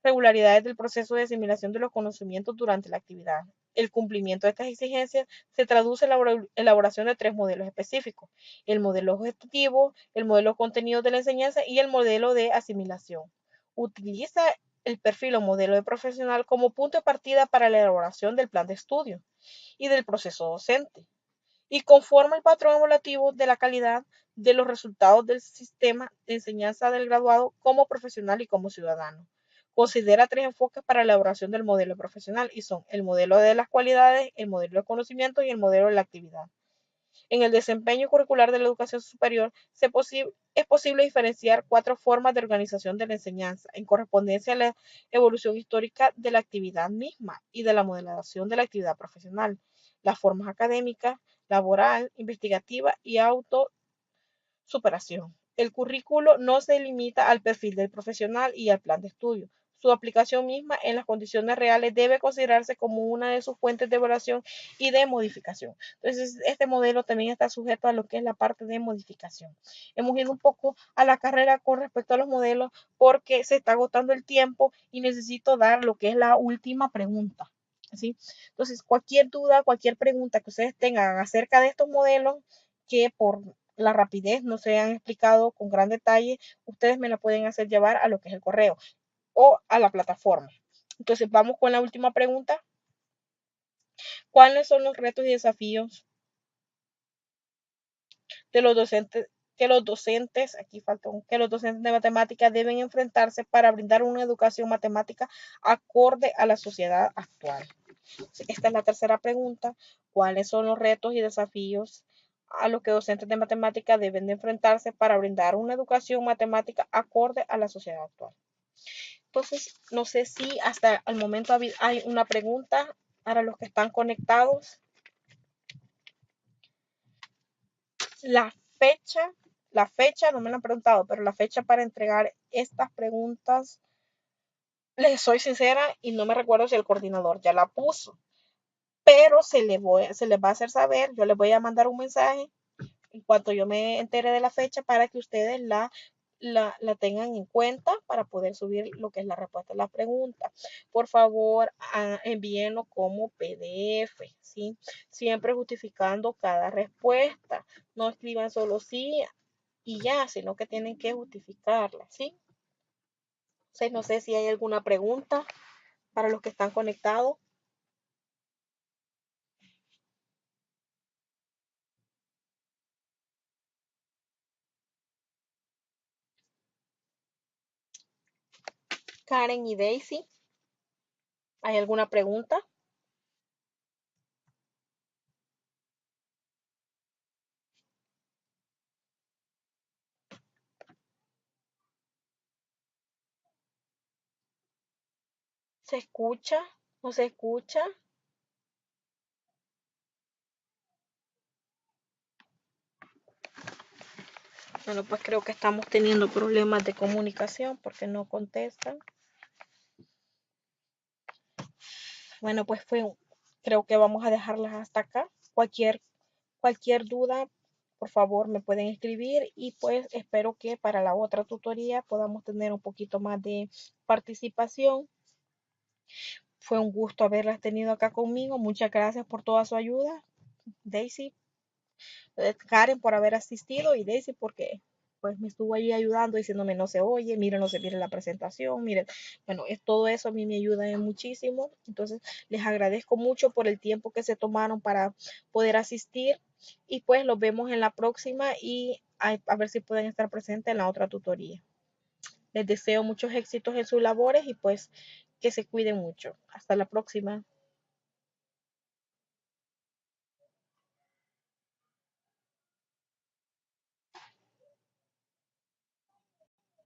regularidades del proceso de asimilación de los conocimientos durante la actividad. El cumplimiento de estas exigencias se traduce en la elaboración de tres modelos específicos: el modelo objetivo, el modelo contenido de la enseñanza y el modelo de asimilación. Utiliza el perfil o modelo de profesional como punto de partida para la elaboración del plan de estudio y del proceso docente, y conforma el patrón evaluativo de la calidad de los resultados del sistema de enseñanza del graduado como profesional y como ciudadano. Considera tres enfoques para la elaboración del modelo profesional y son el modelo de las cualidades, el modelo de conocimiento y el modelo de la actividad. En el desempeño curricular de la educación superior es posible diferenciar cuatro formas de organización de la enseñanza en correspondencia a la evolución histórica de la actividad misma y de la modelación de la actividad profesional: las formas académicas, laboral, investigativa y autosuperación. El currículo no se limita al perfil del profesional y al plan de estudio. Su aplicación misma en las condiciones reales debe considerarse como una de sus fuentes de evaluación y de modificación. Entonces, este modelo también está sujeto a lo que es la parte de modificación. Hemos ido un poco a la carrera con respecto a los modelos porque se está agotando el tiempo y necesito dar lo que es la última pregunta. ¿Sí? Entonces, cualquier duda, cualquier pregunta que ustedes tengan acerca de estos modelos, que por la rapidez no se han explicado con gran detalle, ustedes me la pueden hacer llevar a lo que es el correo o a la plataforma. Entonces, vamos con la última pregunta. ¿Cuáles son los retos y desafíos de los docentes que los docentes de matemáticas deben enfrentarse para brindar una educación matemática acorde a la sociedad actual? Esta es la tercera pregunta. ¿Cuáles son los retos y desafíos a los que docentes de matemáticas deben de enfrentarse para brindar una educación matemática acorde a la sociedad actual? Entonces, no sé si hasta el momento hay una pregunta para los que están conectados. La fecha, la fecha, no me la han preguntado, pero la fecha para entregar estas preguntas, les soy sincera y no me recuerdo si el coordinador ya la puso, pero se les va a hacer saber, yo les voy a mandar un mensaje en cuanto yo me entere de la fecha para que ustedes la tengan en cuenta para poder subir lo que es la respuesta a la pregunta. Por favor, envíenlo como PDF, ¿sí? Siempre justificando cada respuesta. No escriban solo sí y ya, sino que tienen que justificarla, ¿sí? Entonces, no sé si hay alguna pregunta para los que están conectados. Karen y Daisy, ¿hay alguna pregunta? ¿Se escucha? ¿No se escucha? Bueno, pues creo que estamos teniendo problemas de comunicación porque no contestan. Bueno, pues creo que vamos a dejarlas hasta acá. Cualquier duda, por favor, me pueden escribir y pues espero que para la otra tutoría podamos tener un poquito más de participación. Fue un gusto haberlas tenido acá conmigo. Muchas gracias por toda su ayuda. Daisy, Karen por haber asistido y Daisy porque pues me estuvo ahí ayudando diciéndome no se oye, miren, no se mire la presentación, miren, bueno, todo eso a mí me ayuda muchísimo, entonces les agradezco mucho por el tiempo que se tomaron para poder asistir y pues los vemos en la próxima y a ver si pueden estar presentes en la otra tutoría. Les deseo muchos éxitos en sus labores y pues que se cuiden mucho. Hasta la próxima.